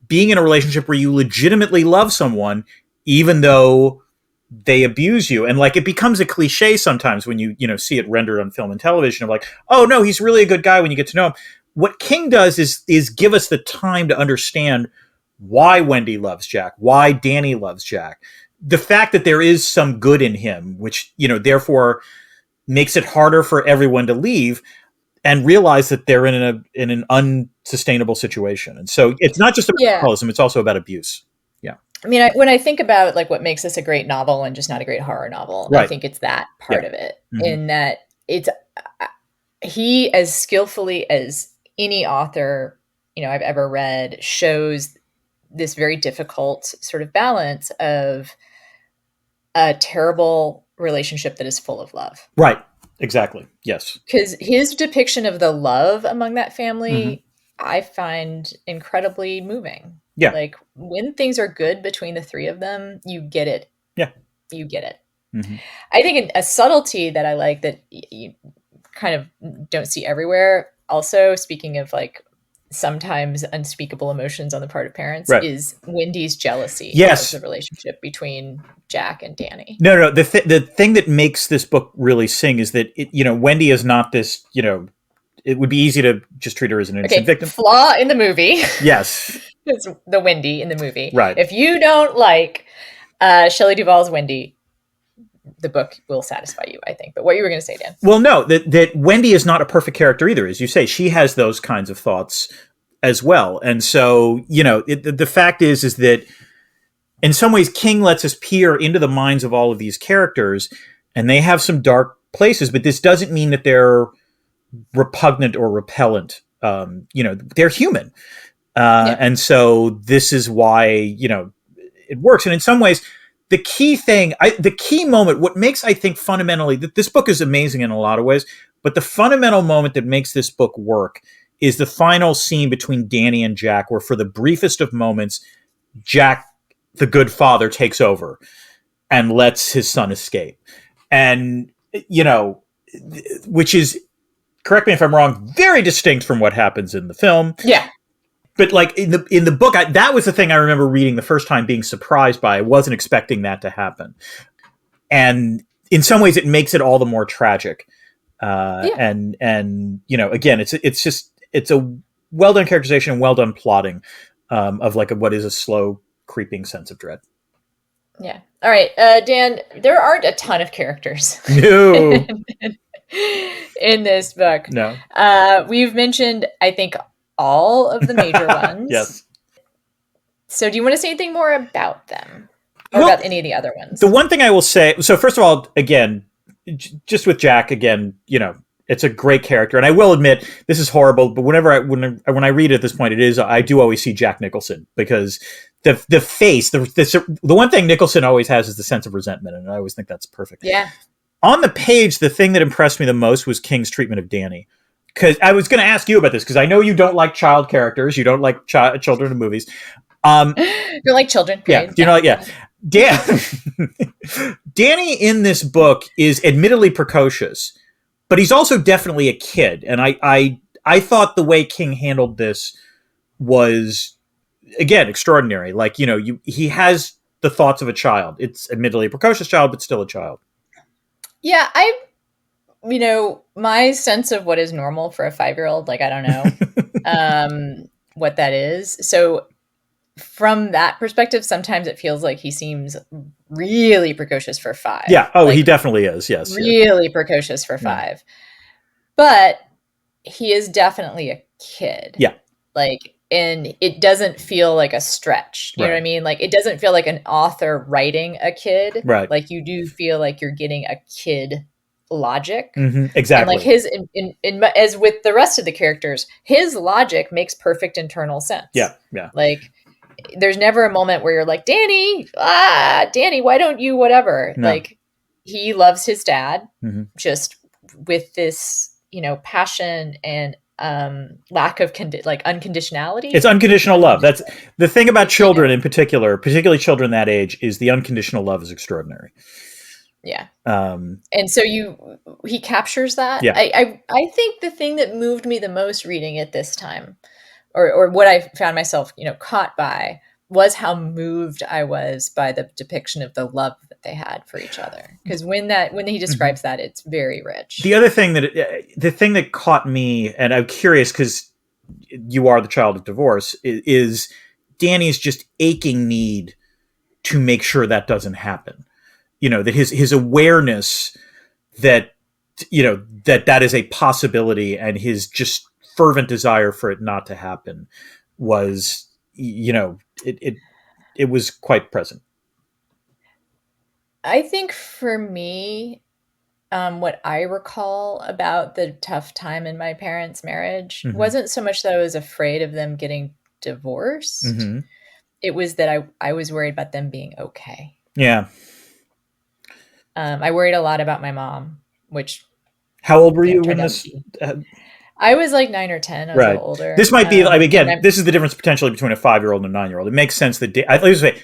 being in a relationship where you legitimately love someone, even though they abuse you. And like, it becomes a cliche sometimes when you see it rendered on film and television of like, oh no, he's really a good guy when you get to know him. What King does is give us the time to understand why Wendy loves Jack, why Danny loves Jack. The fact that there is some good in him, which, therefore makes it harder for everyone to leave and realize that they're in an unsustainable situation. And so it's not just about alcoholism, it's also about abuse. Yeah. I mean, when I think about like what makes this a great novel and just not a great horror novel, right. I think it's that part of it, in that it's he, as skillfully as any author I've ever read, shows this very difficult sort of balance of a terrible relationship that is full of love. Right. Exactly. Yes. Because his depiction of the love among that family, I find incredibly moving. Yeah. Like when things are good between the three of them, you get it. Yeah. You get it. I think a subtlety that I like that you kind of don't see everywhere, also speaking of like sometimes unspeakable emotions on the part of parents, is Wendy's jealousy of the relationship between Jack and Danny. No. The thing that makes this book really sing is that Wendy is not this. It would be easy to just treat her as an innocent victim. Flaw in the movie. Yes, it's the Wendy in the movie. Right. If you don't like Shelley Duvall's Wendy, the book will satisfy you, I think. But what you were going to say, Dan? Well, no, that Wendy is not a perfect character either. As you say, she has those kinds of thoughts as well. And so, the fact is that in some ways, King lets us peer into the minds of all of these characters, and they have some dark places, but this doesn't mean that they're repugnant or repellent. They're human. And so this is why, it works. And in some ways, the key moment, what makes, I think, fundamentally, that this book is amazing in a lot of ways, but the fundamental moment that makes this book work is the final scene between Danny and Jack, where for the briefest of moments, Jack, the good father, takes over and lets his son escape. And, which is, correct me if I'm wrong, very distinct from what happens in the film. Yeah. But like in the book, that was the thing I remember reading the first time, being surprised by. I wasn't expecting that to happen, and in some ways, it makes it all the more tragic. And again, it's a well done characterization and well done plotting of like what is a slow creeping sense of dread. Yeah. All right, Dan. There aren't a ton of characters. No. in this book. No. We've mentioned, I think, all of the major ones. Yes. So do you want to say anything more about them? Or about any of the other ones? The one thing I will say, so first of all, again, just with Jack, again, it's a great character. And I will admit, this is horrible, but when I read it at this point, I do always see Jack Nicholson, because the face, the one thing Nicholson always has is the sense of resentment. And I always think that's perfect. Yeah. On the page, the thing that impressed me the most was King's treatment of Danny. Because I was going to ask you about this, because I know you don't like child characters. You don't like children in movies. You don't like children. Period. Danny in this book is admittedly precocious, but he's also definitely a kid. And I thought the way King handled this was, again, extraordinary. Like, he has the thoughts of a child. It's admittedly a precocious child, but still a child. Yeah, my sense of what is normal for a 5-year-old, like, I don't know what that is. So from that perspective, sometimes it feels like he seems really precocious for 5. Yeah. Oh, he definitely is. Yes. Really precocious for 5. But he is definitely a kid. Yeah. Like, and it doesn't feel like a stretch. You know what I mean? Like, it doesn't feel like an author writing a kid. Right. Like, you do feel like you're getting a kid logic. Exactly. And like his, as with the rest of the characters, his logic makes perfect internal sense. Yeah. Yeah. Like, there's never a moment where you're like, Danny, why don't you whatever? No. Like, he loves his dad just with this, passion and lack of unconditionality. It's unconditional love. That's the thing about children in particular, particularly children that age, is the unconditional love is extraordinary. Yeah. And so he captures that. Yeah. I think the thing that moved me the most reading it this time, or what I found myself, caught by, was how moved I was by the depiction of the love that they had for each other. Because when he describes that, it's very rich. The other thing the thing that caught me, and I'm curious because you are the child of divorce, is Danny's just aching need to make sure that doesn't happen. That his awareness that that is a possibility, and his just fervent desire for it not to happen was, it was quite present. I think for me, what I recall about the tough time in my parents' marriage wasn't so much that I was afraid of them getting divorced. Mm-hmm. It was that I was worried about them being okay. Yeah. I worried a lot about my mom, which... How old were you when this... I was like 9 or 10. I was a little older. This might be, again, this is the difference potentially between a 5-year-old and a 9-year-old. It makes sense that...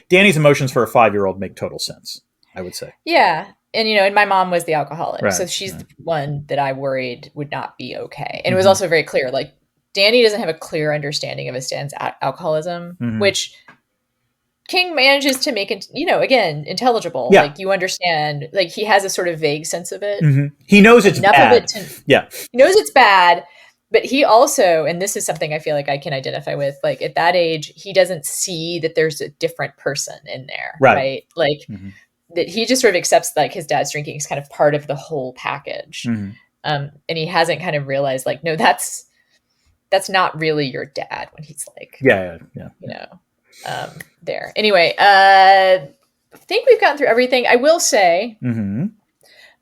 Danny's emotions for a 5-year-old make total sense, I would say. Yeah. And, and my mom was the alcoholic. Right. So she's the one that I worried would not be okay. And it was also very clear. Like, Danny doesn't have a clear understanding of his dad's alcoholism, which... King manages to make it, again, intelligible. Yeah. Like, you understand, like, he has a sort of vague sense of it. Mm-hmm. He knows it's bad. He knows it's bad, but he also, and this is something I feel like I can identify with, like, at that age, he doesn't see that there's a different person in there, right? Like, that he just sort of accepts, like, his dad's drinking is kind of part of the whole package. And he hasn't kind of realized, like, no, that's not really your dad when he's like, there. Anyway, I think we've gotten through everything. I will say,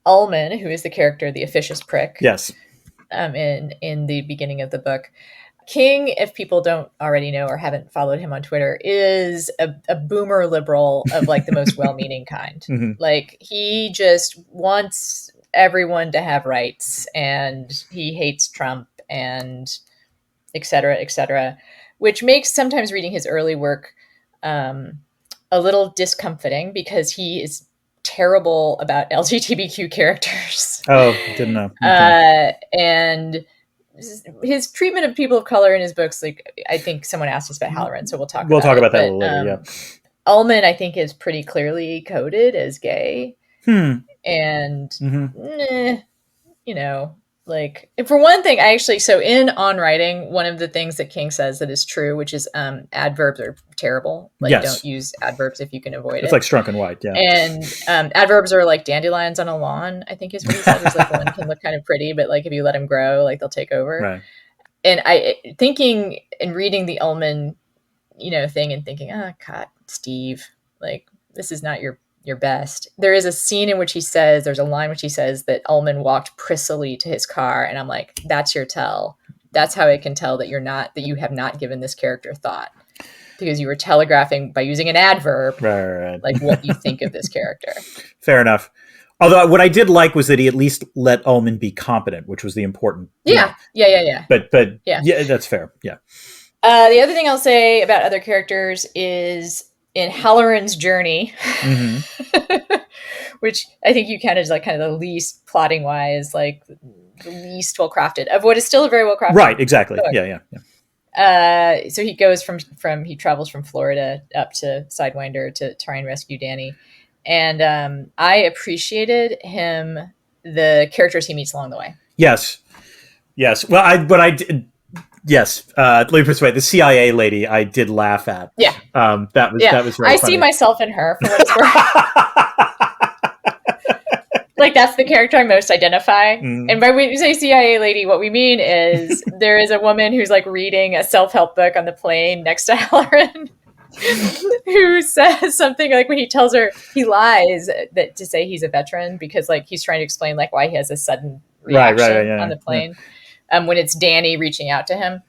Ullman, who is the character, the officious prick, yes, in the beginning of the book, King, if people don't already know or haven't followed him on Twitter, is a boomer liberal of like the most well-meaning kind. Like, he just wants everyone to have rights, and he hates Trump, and et cetera, which makes sometimes reading his early work a little discomforting, because he is terrible about LGBTQ characters. Oh, didn't know. Okay. And his treatment of people of color in his books, like, I think someone asked us about Halloran, so we'll talk about that a little later, yeah. Ullman, I think, is pretty clearly coded as gay. And, like, for one thing, so in On Writing, one of the things that King says that is true, which is adverbs are terrible. Like, don't use adverbs if you can avoid it. It's like Strunk and White, yeah. And adverbs are like dandelions on a lawn, I think is what he said. It's like, one can look kind of pretty, but like if you let them grow, like they'll take over. Right. And I thinking and reading the Ullman, thing and thinking, God, Steve, like, this is not your best. There is a scene in which there's a line which he says that Ullman walked prissily to his car, and I'm like, that's your tell. That's how I can tell that you have not given this character thought, because you were telegraphing by using an adverb, right. Like, what you think of this character. Fair enough. Although what I did like was that he at least let Ullman be competent, which was the important. Yeah. But yeah, that's fair. Yeah. The other thing I'll say about other characters is, in Halloran's journey, which I think you counted as like kind of the least plotting wise, like the least well crafted of what is still a very well crafted. Right. Exactly. Book. Yeah. So he goes he travels from Florida up to Sidewinder to try and rescue Danny. And I appreciated the characters he meets along the way. Yes. Well, yes. Let me put it this way. The CIA lady, I did laugh at. Yeah. That was very funny. see myself in her, for what it's worth. Like, that's the character I most identify. And by when we say CIA lady, what we mean is there is a woman who's like reading a self-help book on the plane next to Halloran, who says something like, when he tells her, he lies to say he's a veteran, because like he's trying to explain like why he has a sudden reaction on the plane. When it's Danny reaching out to him,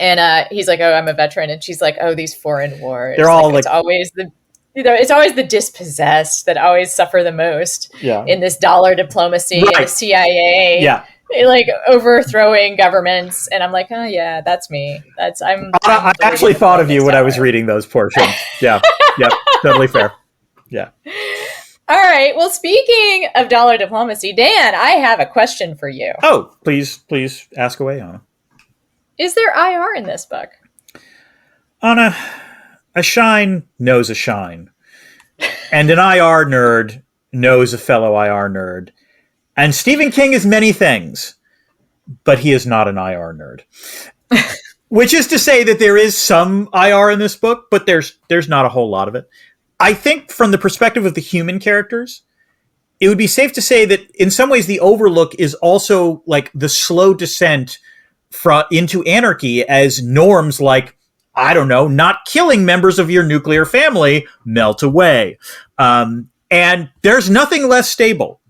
and he's like, "Oh, I'm a veteran," and she's like, "Oh, these foreign wars." They're all it's always the dispossessed that always suffer the most in this dollar diplomacy and the CIA. like overthrowing governments, and I'm like, oh yeah, that's me. I actually thought of you when I was reading those portions. Yeah, yep, totally fair. Yeah. All right. Well, speaking of dollar diplomacy, Dan, I have a question for you. Oh, please ask away, Anna. Is there IR in this book? Anna, a shine knows a shine, and an IR nerd knows a fellow IR nerd. And Stephen King is many things, but he is not an IR nerd. Which is to say that there is some IR in this book, but there's not a whole lot of it. I think from the perspective of the human characters, it would be safe to say that in some ways the Overlook is also like the slow descent into anarchy as norms like, I don't know, not killing members of your nuclear family melt away. And there's nothing less stable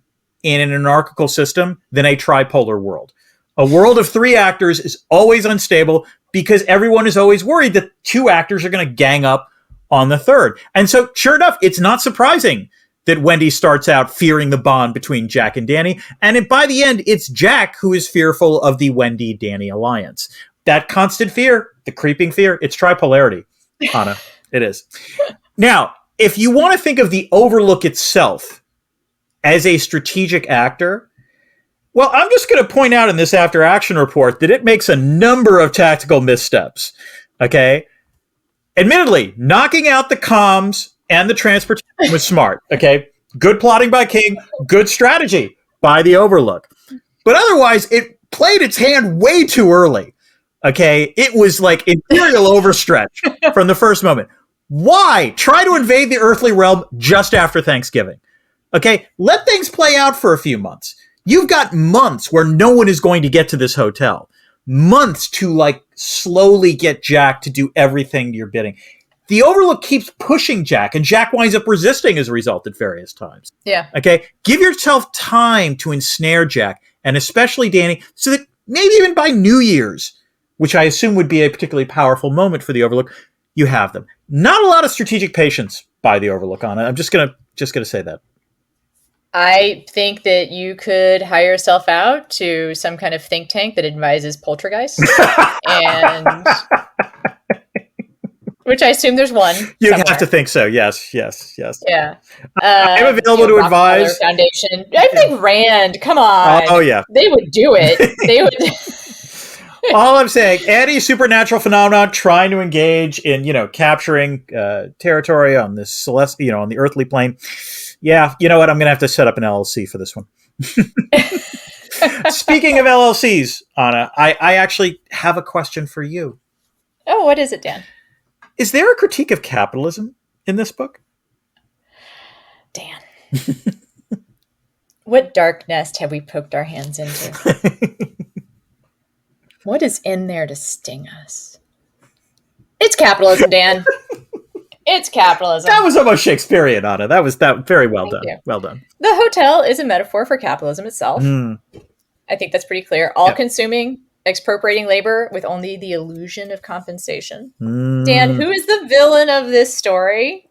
in an anarchical system than a tripolar world. A world of three actors is always unstable because everyone is always worried that two actors are going to gang up on the third. And so, sure enough, it's not surprising that Wendy starts out fearing the bond between Jack and Danny. And by the end, it's Jack who is fearful of the Wendy-Danny alliance. That constant fear, the creeping fear, it's tripolarity, Anna. It is. Now, if you want to think of the Overlook itself as a strategic actor, well, I'm just going to point out in this after action report that it makes a number of tactical missteps. Okay. Admittedly, knocking out the comms and the transportation was smart. Okay. Good plotting by King, good strategy by the Overlook. But otherwise, it played its hand way too early. Okay. It was like imperial overstretch from the first moment. Why try to invade the earthly realm just after Thanksgiving? Okay, let things play out for a few months. You've got months where no one is going to get to this hotel. Months to like slowly get Jack to do everything you're bidding. The Overlook keeps pushing Jack, and Jack winds up resisting as a result at various times. Yeah. Okay, give yourself time to ensnare Jack, and especially Danny, so that maybe even by New Year's, which I assume would be a particularly powerful moment for the Overlook, you have them. Not a lot of strategic patience by the Overlook, Anna. I'm just gonna say that. I think that you could hire yourself out to some kind of think tank that advises poltergeist, and which I assume there's one. You have to think so. Yes. Yeah. I'm available to advise. Foundation. I think Rand. Come on. Oh yeah. They would do it. They would. All I'm saying, anti-supernatural phenomenon trying to engage in, capturing territory on this celestial, on the earthly plane. Yeah, you know what? I'm going to have to set up an LLC for this one. Speaking of LLCs, Anna, I actually have a question for you. Oh, what is it, Dan? Is there a critique of capitalism in this book? Dan. What dark nest have we poked our hands into? What is in there to sting us? It's capitalism, Dan. It's capitalism. That was almost Shakespearean, Anna. That was very well done. Well done. The hotel is a metaphor for capitalism itself. I think that's pretty clear. All-consuming, expropriating labor with only the illusion of compensation. Dan, who is the villain of this story?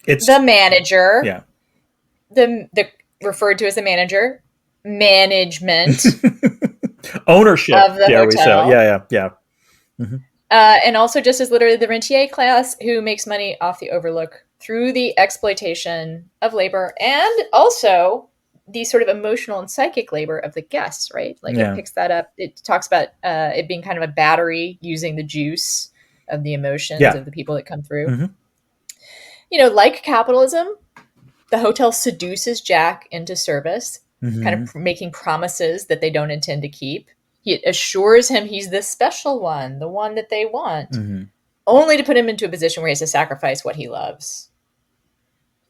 It's the manager. Yeah. The referred to as the manager. Management. Ownership. Of the hotel. We say. Yeah. Mm-hmm. And also just as literally the rentier class who makes money off the Overlook through the exploitation of labor and also the sort of emotional and psychic labor of the guests, right? Like it picks that up. It talks about it being kind of a battery using the juice of the emotions of the people that come through. Mm-hmm. Like capitalism, the hotel seduces Jack into service, kind of making promises that they don't intend to keep. He assures him he's the special one, the one that they want, only to put him into a position where he has to sacrifice what he loves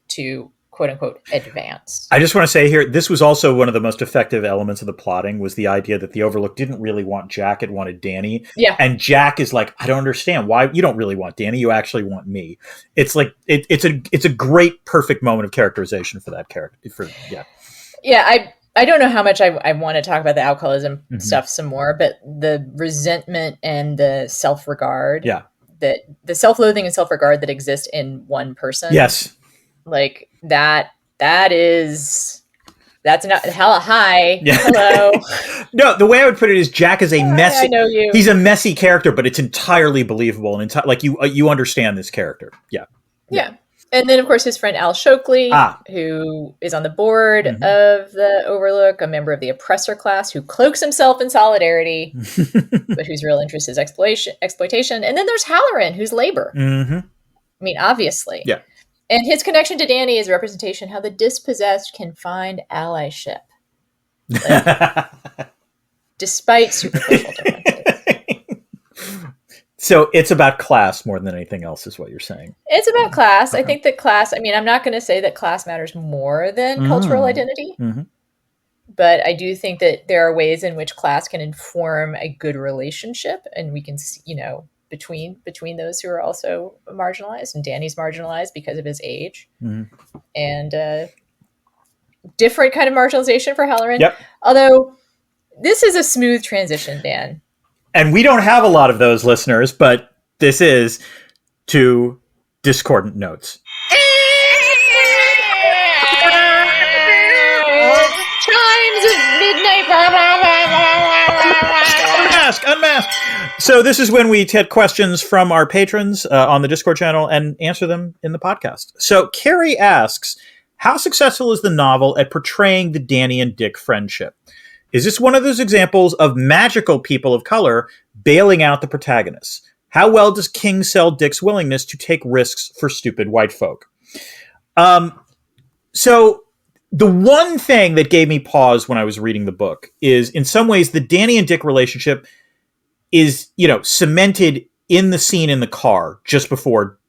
to, quote unquote, advance. I just want to say here, this was also one of the most effective elements of the plotting was the idea that the Overlook didn't really want Jack, it wanted Danny. Yeah. And Jack is like, I don't understand why you don't really want Danny. You actually want me. It's like, it's a great, perfect moment of characterization for that character. Yeah. I don't know how much I want to talk about the alcoholism stuff some more, but the resentment and the self-regard, that the self-loathing and self-regard that exist in one person. Yes. Like that is That's not hella hi. Yeah. Hello. No, the way I would put it is Jack is a messy. I know you. He's a messy character, but it's entirely believable and like you understand this character. Yeah. Yeah. And then, of course, his friend Al Shokely, who is on the board of the Overlook, a member of the oppressor class, who cloaks himself in solidarity, but whose real interest is exploitation. And then there's Halloran, who's labor. I mean, obviously. Yeah. And his connection to Danny is a representation how the dispossessed can find allyship, despite superficial differences. So it's about class more than anything else, is what you're saying. It's about class. I think that class, I mean, I'm not going to say that class matters more than cultural identity, but I do think that there are ways in which class can inform a good relationship, and we can, between those who are also marginalized, and Danny's marginalized because of his age, and different kind of marginalization for Halloran. Yep. Although this is a smooth transition, Dan. And we don't have a lot of those, listeners, but this is to discordant notes. Chimes at midnight. Unmask. So this is when we take questions from our patrons on the Discord channel and answer them in the podcast. So Carrie asks, how successful is the novel at portraying the Danny and Dick friendship? Is this one of those examples of magical people of color bailing out the protagonists? How well does King sell Dick's willingness to take risks for stupid white folk? So the one thing that gave me pause when I was reading the book is, in some ways, the Danny and Dick relationship is, cemented in the scene in the car just before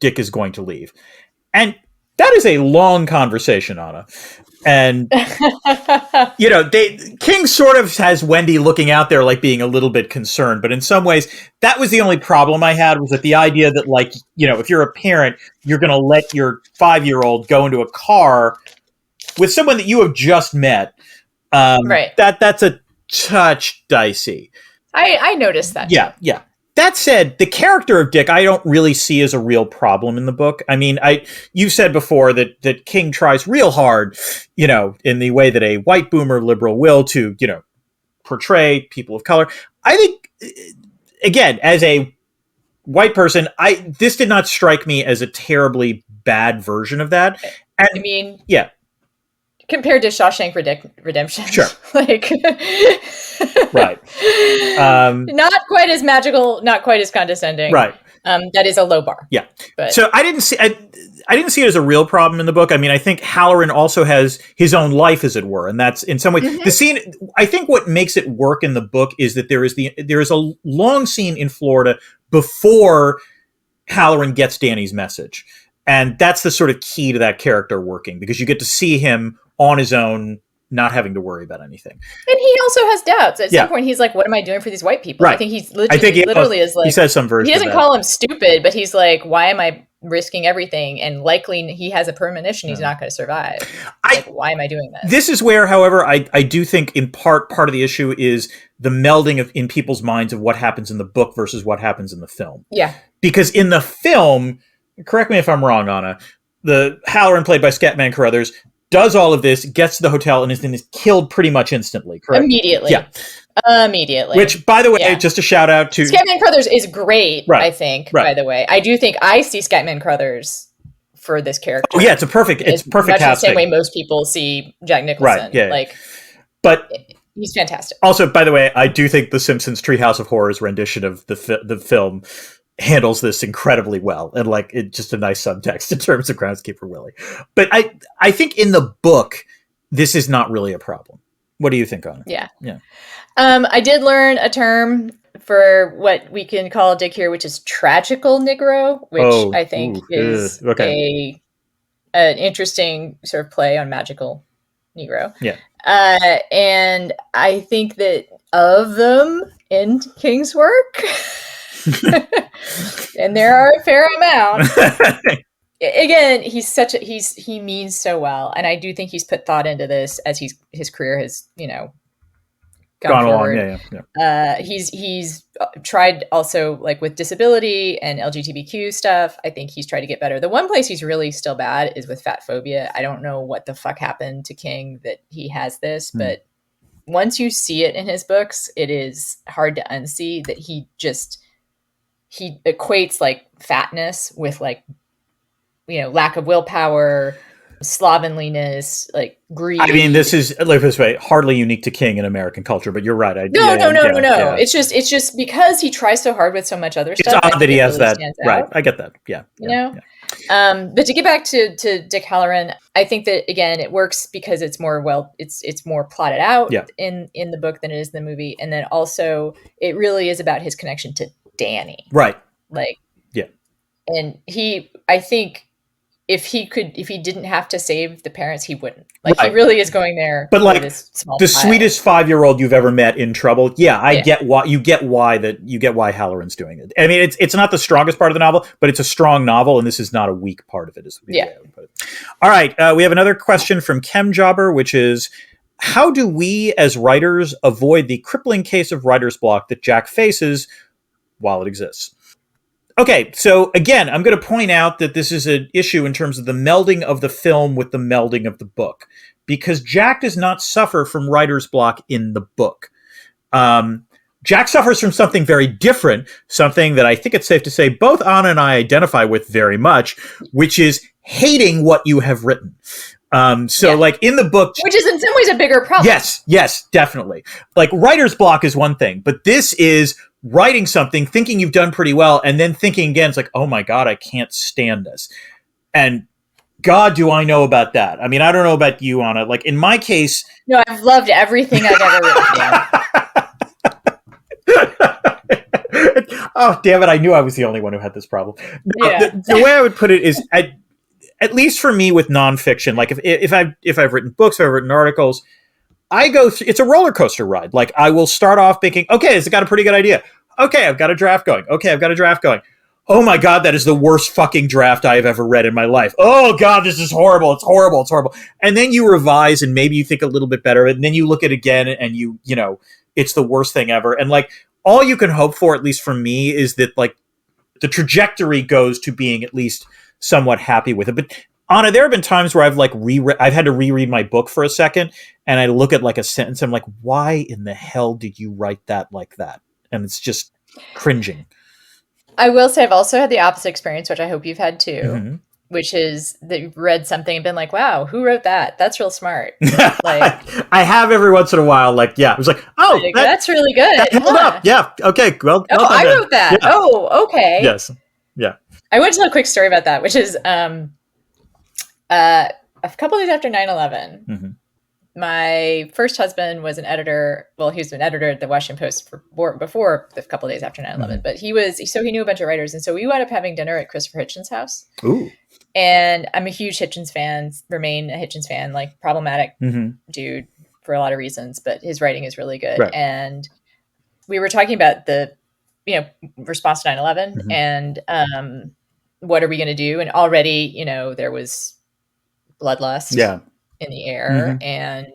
Dick is going to leave. And that is a long conversation, Anna. And, King sort of has Wendy looking out there like being a little bit concerned. But in some ways, that was the only problem I had, was that the idea that, like, if you're a parent, you're going to let your 5-year-old go into a car with someone that you have just met. Right. That's a touch dicey. I noticed that. Yeah. That said, the character of Dick, I don't really see as a real problem in the book. I mean, you said before that King tries real hard, in the way that a white boomer liberal will, to, portray people of color. I think, again, as a white person, this did not strike me as a terribly bad version of that. And, I mean, yeah. Compared to Shawshank Redemption. Sure. Like, right. Not quite as magical, not quite as condescending. Right. That is a low bar. Yeah. But. So I didn't see it as a real problem in the book. I mean, I think Halloran also has his own life, as it were. And that's, in some way, the scene, I think what makes it work in the book is that there is a long scene in Florida before Halloran gets Danny's message. And that's the sort of key to that character working, because you get to see him on his own, not having to worry about anything. And he also has doubts. At some point, he's like, what am I doing for these white people? Right. I think he's literally is like... He says some version He doesn't call him stupid, but he's like, why am I risking everything? And likely he has a premonition he's not going to survive. Why am I doing this? This is where, however, I do think in part of the issue is the melding in people's minds of what happens in the book versus what happens in the film. Yeah. Because in the film, correct me if I'm wrong, Anna, the Halloran, played by Scatman Carruthers, does all of this, gets to the hotel, and is killed pretty much instantly, correct? Immediately. Yeah. Immediately. Which, by the way, just a shout out to... Scatman Carruthers is great, right. I think, by the way. I do think I see Scatman Carruthers for this character. Oh, yeah, it's perfect casting. Much the same way most people see Jack Nicholson. Right, yeah. But he's fantastic. Also, by the way, I do think The Simpsons' Treehouse of Horrors rendition of the film handles this incredibly well, and it's just a nice subtext in terms of Groundskeeper Willie. But I think in the book, this is not really a problem. What do you think on it? Yeah. I did learn a term for what we can call Dick here, which is tragical Negro, which I think is an interesting sort of play on magical Negro. Yeah. And I think that of them in King's work, and there are a fair amount. Again, he means so well, and I do think he's put thought into this as his career has gone along. forward. He's tried also, like, with disability and LGBTQ stuff. I think he's tried to get better. The one place he's really still bad is with fat phobia. I don't know what the fuck happened to King that he has this, but once you see it in his books, it is hard to unsee that he equates like fatness with, like, lack of willpower, slovenliness, like greed. I mean, this is, like this way, hardly unique to King in American culture, but you're right. No. It's just because he tries so hard with so much other stuff. It's odd that he has that. Right. I get that. Yeah. But to get back to Dick Halloran, I think that, again, it works because it's more plotted out in the book than it is in the movie. And then also it really is about his connection to Danny. Right. Like, yeah. And I think if he didn't have to save the parents, he wouldn't. Like, he really is going there. But like the sweetest 5-year-old you've ever met in trouble. Yeah, I get why Halloran's doing it. I mean, it's not the strongest part of the novel, but it's a strong novel, and this is not a weak part of it. All right, we have another question from Chemjobber, which is, how do we as writers avoid the crippling case of writer's block that Jack faces while it exists? Okay, so again, I'm going to point out that this is an issue in terms of the melding of the film with the melding of the book, because Jack does not suffer from writer's block in the book. Jack suffers from something very different, something that I think it's safe to say both Anna and I identify with very much, which is hating what you have written. Like in the book, which is in some ways a bigger problem. Yes, definitely. Like, writer's block is one thing, but this is writing something, thinking you've done pretty well, and then thinking again, it's like, oh my God, I can't stand this. And God, do I know about that. I mean, I don't know about you, Anna. Like, in my case... No, I've loved everything I've ever written. Oh, damn it. I knew I was the only one who had this problem. No, the way I would put it is, at least for me with nonfiction, like if I've written books, if I've written articles, I go through, it's a roller coaster ride. Like, I will start off thinking, okay, it's got a pretty good idea. Okay, I've got a draft going. Oh my God, that is the worst fucking draft I have ever read in my life. Oh God, this is horrible. It's horrible. And then you revise and maybe you think a little bit better. And then you look at it again and you know, it's the worst thing ever. And like, all you can hope for, at least for me, is that like the trajectory goes to being at least somewhat happy with it. But Anna, there have been times where I've had to reread my book for a second, and I look at like a sentence, I'm like, why in the hell did you write that like that? And it's just cringing. I will say I've also had the opposite experience, which I hope you've had too, which is that you've read something and been like, wow, who wrote that? That's real smart. Like, I have every once in a while, like, yeah, it was like, oh, that's really good. That held up. Yeah. Okay. Well, I wrote that. Yeah. Oh, okay. Yes. Yeah. I want to tell a quick story about that, which is, a couple days after 9/11, my first husband was an editor. Well, he was an editor at the Washington Post before a couple days after 9/11, but he knew a bunch of writers. And so we wound up having dinner at Christopher Hitchens' house. Ooh. And I'm a huge Hitchens fan, remain a Hitchens fan, like problematic dude for a lot of reasons, but his writing is really good. Right. And we were talking about the, response to 9/11 and what are we going to do? And already, there was bloodlust in the air. And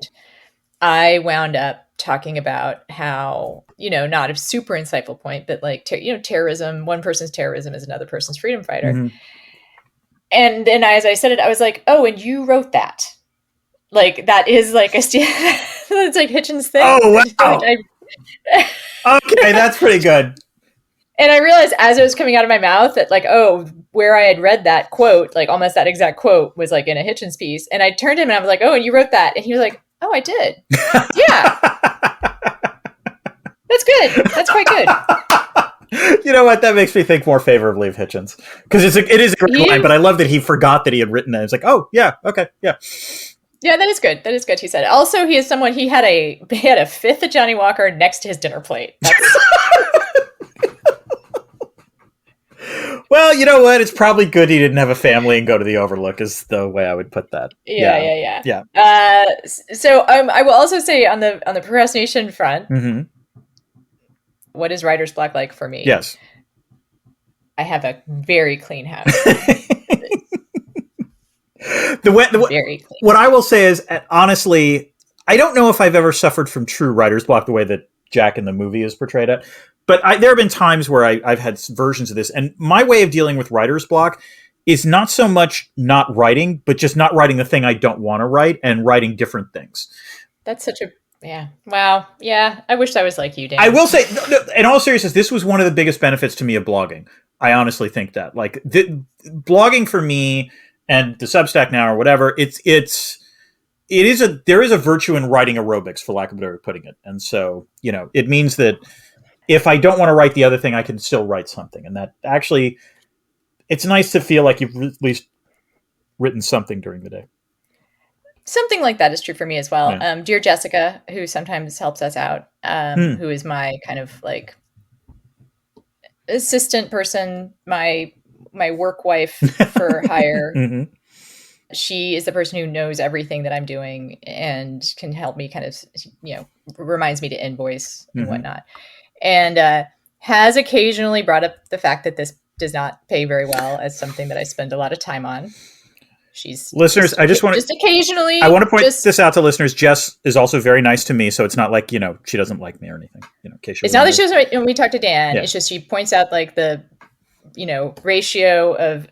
I wound up talking about how, not a super insightful point, but like, terrorism, one person's terrorism is another person's freedom fighter. And then as I said it, I was like, oh, and you wrote that. Like, that is like it's like Hitchens' thing. Oh, wow. Okay, that's pretty good. And I realized as it was coming out of my mouth that, like, oh, where I had read that quote, like almost that exact quote was like in a Hitchens piece. And I turned to him and I was like, oh, and you wrote that. And he was like, oh, I did. Yeah. That's good. That's quite good. You know what? That makes me think more favorably of Hitchens. Because it is a great line, but I love that he forgot that he had written that. It's like, oh, yeah, okay, yeah. Yeah, that is good. That is good, he said. Also, he is someone, he had a fifth of Johnny Walker next to his dinner plate. That's... Well, you know what? It's probably good he didn't have a family and go to the Overlook is the way I would put that. Yeah. So I will also say on the procrastination front, what is writer's block like for me? Yes. I have a very clean house. Very clean. What I will say is, honestly, I don't know if I've ever suffered from true writer's block the way that Jack in the movie is portrayed at, but there have been times where I've had versions of this, and my way of dealing with writer's block is not so much not writing, but just not writing the thing I don't want to write and writing different things. That's such a yeah. Wow. Yeah. I wish I was like you, Dan. I will say, in all seriousness, this was one of the biggest benefits to me of blogging. I honestly think that, like, blogging for me and the Substack now or whatever, there is a virtue in writing aerobics, for lack of a better way of putting it. And so, it means that if I don't want to write the other thing, I can still write something. And that actually, it's nice to feel like you've at least written something during the day. Something like that is true for me as well. Yeah. Dear Jessica, who sometimes helps us out, who is my kind of like assistant person, my work wife for hire. Mm-hmm. She is the person who knows everything that I'm doing and can help me kind of, reminds me to invoice and whatnot. And has occasionally brought up the fact that this does not pay very well as something that I spend a lot of time on. She's listeners. I just want to occasionally. I want to point this out to listeners. Jess is also very nice to me, so it's not like she doesn't like me or anything. In case it's not that she doesn't. When we talk to Dan, it's just she points out like the ratio of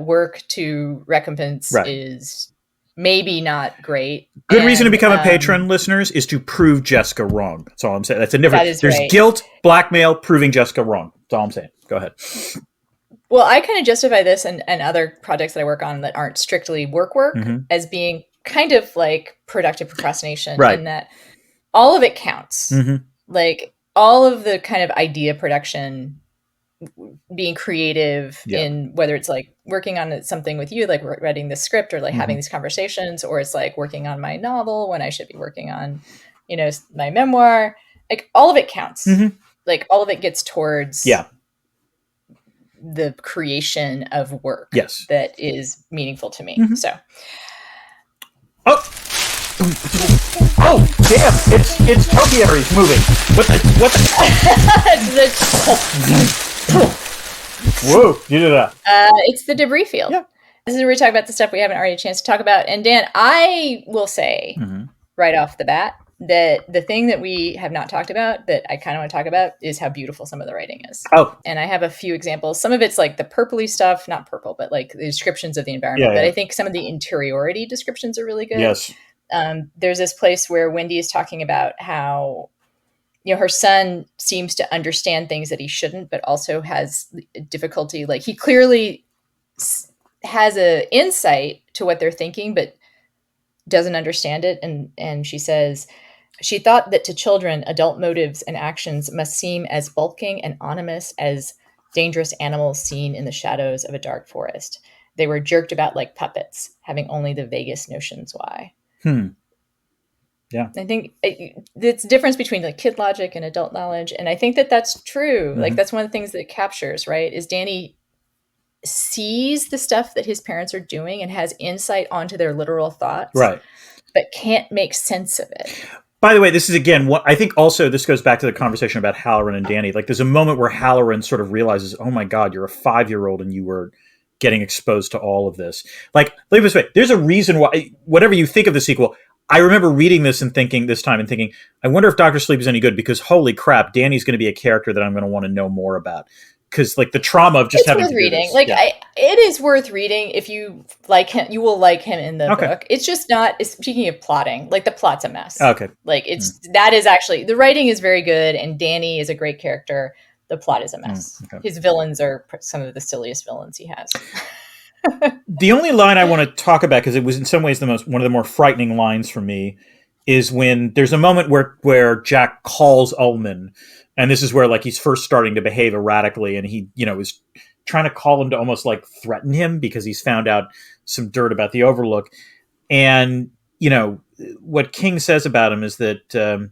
work to recompense is maybe not great. Good reason to become a patron, listeners, is to prove Jessica wrong. That's all I'm saying. That's a difference. There's guilt, blackmail, proving Jessica wrong. That's all I'm saying. Go ahead. Well, I kind of justify this and other projects that I work on that aren't strictly work as being kind of like productive procrastination, in that all of it counts. Like all of the kind of idea production, being creative in whether it's like working on something with you, like writing the script or like having these conversations, or it's like working on my novel when I should be working on, my memoir. Like all of it counts. Like all of it gets towards the creation of work that is meaningful to me. So. Oh damn! It's topiaries moving. What the? Whoa! You did that. It's the debris field. Yeah. This is where we talk about the stuff we haven't already had a chance to talk about. And Dan, I will say right off the bat that the thing that we have not talked about that I kind of want to talk about is how beautiful some of the writing is. Oh. And I have a few examples. Some of it's like the purpley stuff, not purple, but like the descriptions of the environment. But I think some of the interiority descriptions are really good. Yes. There's this place where Wendy is talking about how, her son seems to understand things that he shouldn't, but also has difficulty. Like he clearly has an insight to what they're thinking, but doesn't understand it. And she says, she thought that to children, adult motives and actions must seem as bulking and ominous as dangerous animals seen in the shadows of a dark forest. They were jerked about like puppets, having only the vaguest notions why. Yeah. I think it's the difference between like kid logic and adult knowledge. And I think that that's true. Like that's one of the things that it captures, right? Is Danny sees the stuff that his parents are doing and has insight onto their literal thoughts. Right. But can't make sense of it. By the way, this is again what I think also this goes back to the conversation about Halloran and Danny. Like there's a moment where Halloran sort of realizes, oh my God, you're a 5-year-old and you were getting exposed to all of this. Like, let me put it this way, there's a reason why, whatever you think of the sequel, I remember reading this and thinking, I wonder if Dr. Sleep is any good, because holy crap, Danny's going to be a character that I'm going to want to know more about. Because like the trauma of just having to do this. Like it is worth reading if you like him. You will like him in the book. It's just not. Speaking of plotting, like the plot's a mess. Okay, like that is actually the writing is very good, and Danny is a great character. The plot is a mess. His villains are some of the silliest villains he has. The only line I want to talk about, because it was in some ways one of the more frightening lines for me, is when there's a moment where Jack calls Ullman. And this is where like he's first starting to behave erratically, and he, is trying to call him to almost like threaten him because he's found out some dirt about the Overlook. And, what King says about him is that,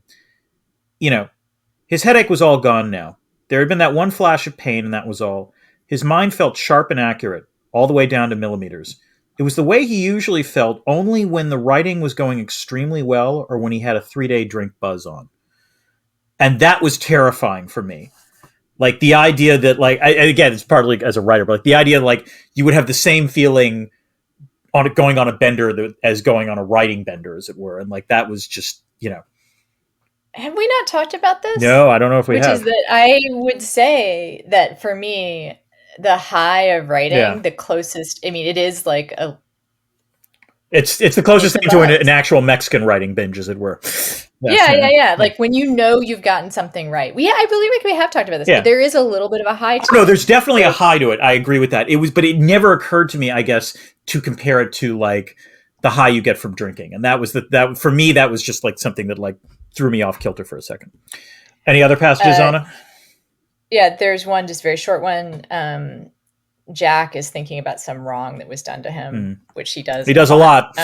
his headache was all gone now. There had been that one flash of pain, and that was all. His mind felt sharp and accurate, all the way down to millimeters. It was the way he usually felt only when the writing was going extremely well or when he had a 3-day drink buzz on. And that was terrifying for me. Like the idea that like, again, it's partly as a writer, but like the idea like you would have the same feeling on going on a bender as going on a writing bender, as it were. And like, that was just Have we not talked about this? No, I don't know if we have. Which is that I would say that for me, the high of writing, the closest, I mean, it is like it's the closest thing to an actual Mexican writing binge, as it were. Yeah. Like when you've gotten something right. I believe we have talked about this. Yeah. There is a little bit of a high to it. No, there's definitely a high to it. I agree with that. But it never occurred to me, I guess, to compare it to like the high you get from drinking. And that was that for me, that was just like something that like threw me off kilter for a second. Any other passages, Anna? Yeah, there's one just very short one. Jack is thinking about some wrong that was done to him, which he does. He does a lot.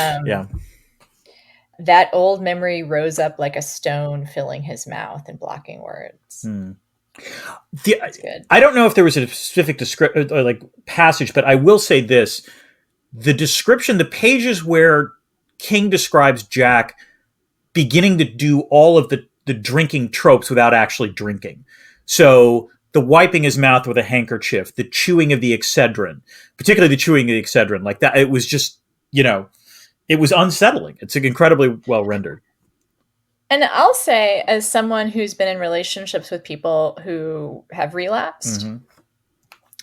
That old memory rose up like a stone, filling his mouth and blocking words. That's good. I don't know if there was a specific passage, but I will say this. The description, the pages where King describes Jack beginning to do all of the drinking tropes without actually drinking. So the wiping his mouth with a handkerchief, the chewing of the Excedrin, particularly the chewing of the Excedrin, like that, it was just, it was unsettling. It's incredibly well rendered. And I'll say, as someone who's been in relationships with people who have relapsed,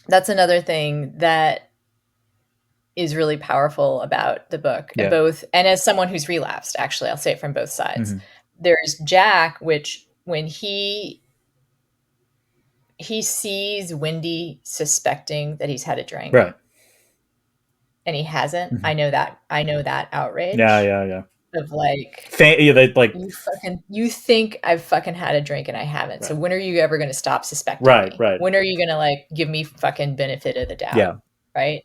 that's another thing that is really powerful about the book. And as someone who's relapsed, actually, I'll say it from both sides. There's Jack, which when he sees Wendy suspecting that he's had a drink, right, and he hasn't. I know that outrage. Yeah. Of like, you think I've fucking had a drink and I haven't. Right. So when are you ever going to stop suspecting me? Right. When are you going to like give me fucking benefit of the doubt? Yeah. Right.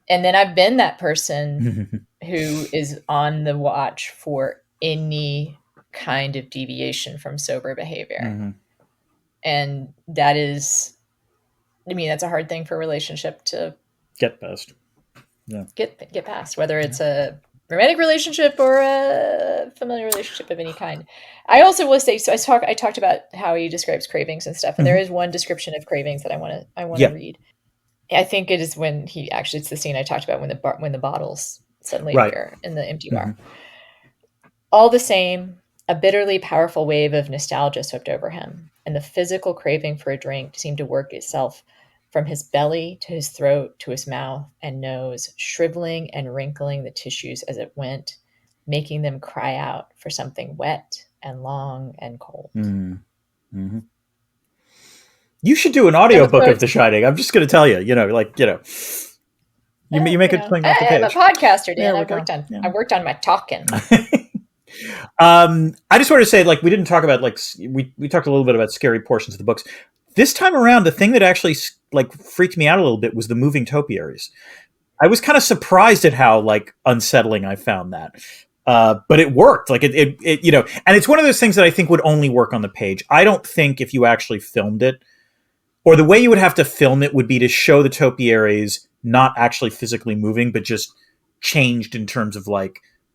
And then I've been that person who is on the watch for any kind of deviation from sober behavior. And that is, that's a hard thing for a relationship to get past. Yeah. Get past, whether it's a romantic relationship or a familiar relationship of any kind. I also will say, so I talked about how he describes cravings and stuff, and there is one description of cravings that I want to read. I think it is when it's the scene I talked about when the bottles suddenly appear in the empty bar. All the same, a bitterly powerful wave of nostalgia swept over him, and the physical craving for a drink seemed to work itself from his belly to his throat to his mouth and nose, shriveling and wrinkling the tissues as it went, making them cry out for something wet and long and cold. You should do an audiobook of The Shining. I'm just going to tell you, you make it playing off the page. I'm a podcaster, Dan. I've worked on my talking. I just wanted to say, we didn't talk about, we talked a little bit about scary portions of the books. This time around, the thing that actually freaked me out a little bit was the moving topiaries. I was kind of surprised at how unsettling I found that. But it worked. And it's one of those things that I think would only work on the page. I don't think if you actually filmed it, or the way you would have to film it would be to show the topiaries not actually physically moving, but just changed in terms of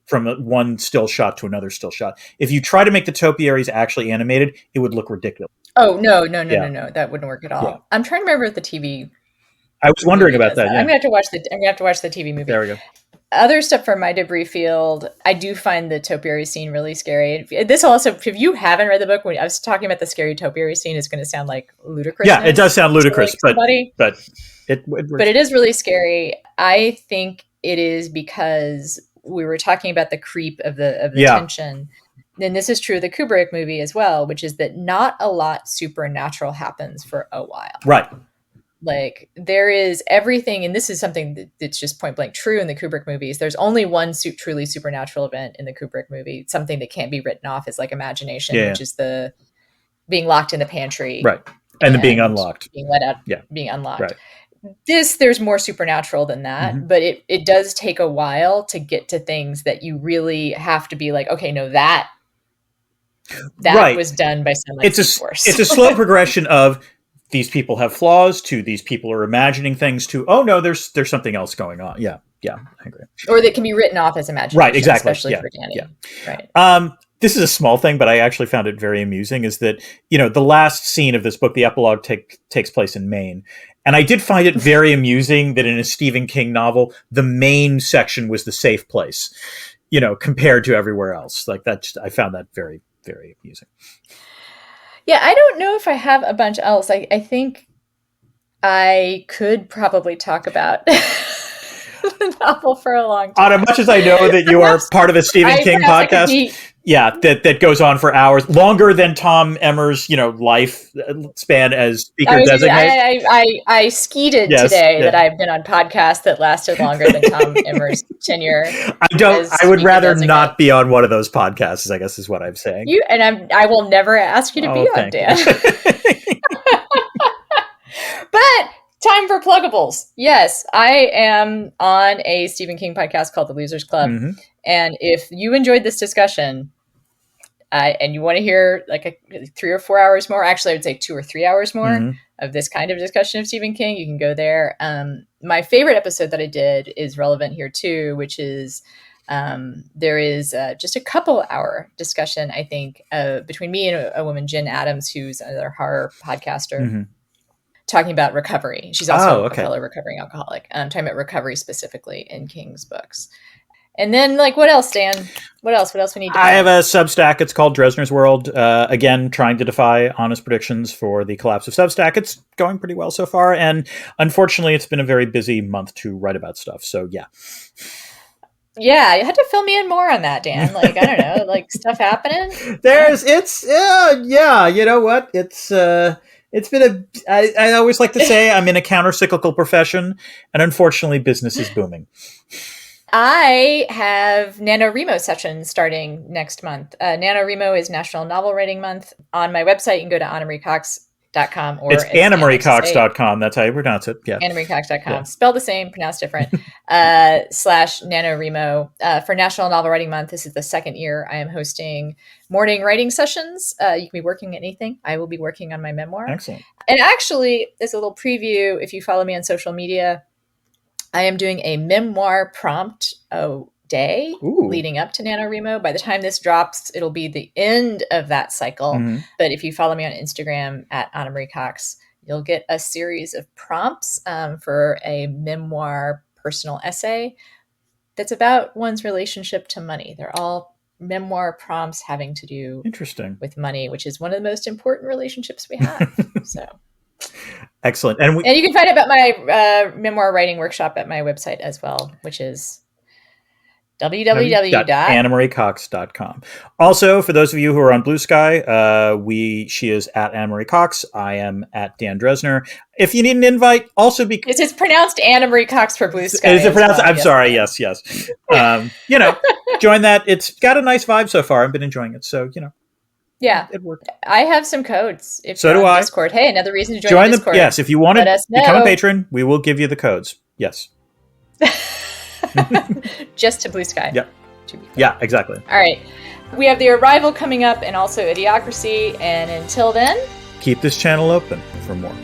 from one still shot to another still shot. If you try to make the topiaries actually animated, it would look ridiculous. Oh, no. That wouldn't work at all. Yeah. I'm trying to remember if the TV... I was wondering about that. Yeah. I'm going to have to watch the TV movie. There we go. Other stuff from my debris field, I do find the topiary scene really scary. This also, if you haven't read the book, when I was talking about the scary topiary scene, it's going to sound like ludicrous. Yeah, it does sound ludicrous, but it is really scary. I think it is because we were talking about the creep of the tension. And this is true of the Kubrick movie as well, which is that not a lot supernatural happens for a while. Right. There is everything, and this is something that's just point blank true in the Kubrick movies. There's only one truly supernatural event in the Kubrick movie, something that can't be written off as imagination, which is the being locked in the pantry. Right. And then being unlocked. Being let out, being unlocked. Right. There's more supernatural than that, but it does take a while to get to things that you really have to be okay, no, that was done by someone. It's a slow progression of these people have flaws to these people are imagining things to, oh no, there's something else going on. Yeah, I agree. Or that can be written off as imagination. Right, exactly. Especially for Danny. Yeah. Right. This is a small thing, but I actually found it very amusing, is that, the last scene of this book, the epilogue takes place in Maine. And I did find it very amusing that in a Stephen King novel, the Maine section was the safe place. compared to everywhere else. Like I found that very, very amusing. Yeah, I don't know if I have a bunch else. I think I could probably talk about the novel for a long time. On as much as I know that you are part of a Stephen King podcast, that goes on for hours, longer than Tom Emmer's, life span as speaker designate. I skeeted today that I've been on podcasts that lasted longer than Tom Emmer's tenure. I would rather not be on one of those podcasts, I guess is what I'm saying. I will never ask you to be on, Dan. But time for pluggables. Yes, I am on a Stephen King podcast called The Losers Club. Mm-hmm. And if you enjoyed this discussion and you want to hear like 3 or 4 hours more, actually, I would say 2 or 3 hours more of this kind of discussion of Stephen King, you can go there. My favorite episode that I did is relevant here too, which is there is just a couple hour discussion, I think, between me and a woman, Jen Adams, who's another horror podcaster, talking about recovery. She's also a fellow recovering alcoholic, talking about recovery specifically in King's books. And then, what else, Dan? What else we need to know? I have a Substack. It's called Dresner's World. Again, trying to defy honest predictions for the collapse of Substack. It's going pretty well so far. And unfortunately, it's been a very busy month to write about stuff. So, yeah. Yeah, you had to fill me in more on that, Dan. I don't know, stuff happening? You know what? It's been I always like to say I'm in a counter-cyclical profession, and unfortunately, business is booming. I have NaNoWriMo sessions starting next month. NaNoWriMo is National Novel Writing Month. On my website, you can go to AnnaMarieCox.com or it's AnnaMarieCox.com. That's how you pronounce it. Yeah. AnnaMarieCox.com. Yeah. Spelled the same, pronounced different. /NaNoWriMo. For National Novel Writing Month, this is the second year I am hosting morning writing sessions. You can be working at anything. I will be working on my memoir. Excellent. And actually, as a little preview, if you follow me on social media, I am doing a memoir prompt day leading up to NaNoWriMo. By the time this drops, it'll be the end of that cycle. Mm-hmm. But if you follow me on Instagram at AnnaMarieCox, you'll get a series of prompts for a memoir personal essay that's about one's relationship to money. They're all memoir prompts having to do with money, which is one of the most important relationships we have. So. Excellent. And you can find out about my memoir writing workshop at my website as well, which is www.AnnaMarieCox.com. Also, for those of you who are on Blue Sky, she is at AnnaMarieCox. I am at Dan Dresner. If you need an invite, also it's pronounced AnnaMarieCox for Blue Sky. Is it pronounced? I'm sorry. Yes. Join that. It's got a nice vibe so far. I've been enjoying it. So, Yeah, it worked. I have some codes. So do I. Discord. Hey, another reason to join the Discord. Yes, if you want to become a patron, we will give you the codes. Yes. Just to Blue Sky. Yep. Yeah, exactly. All right. We have The Arrival coming up and also Idiocracy. And until then, keep this channel open for more.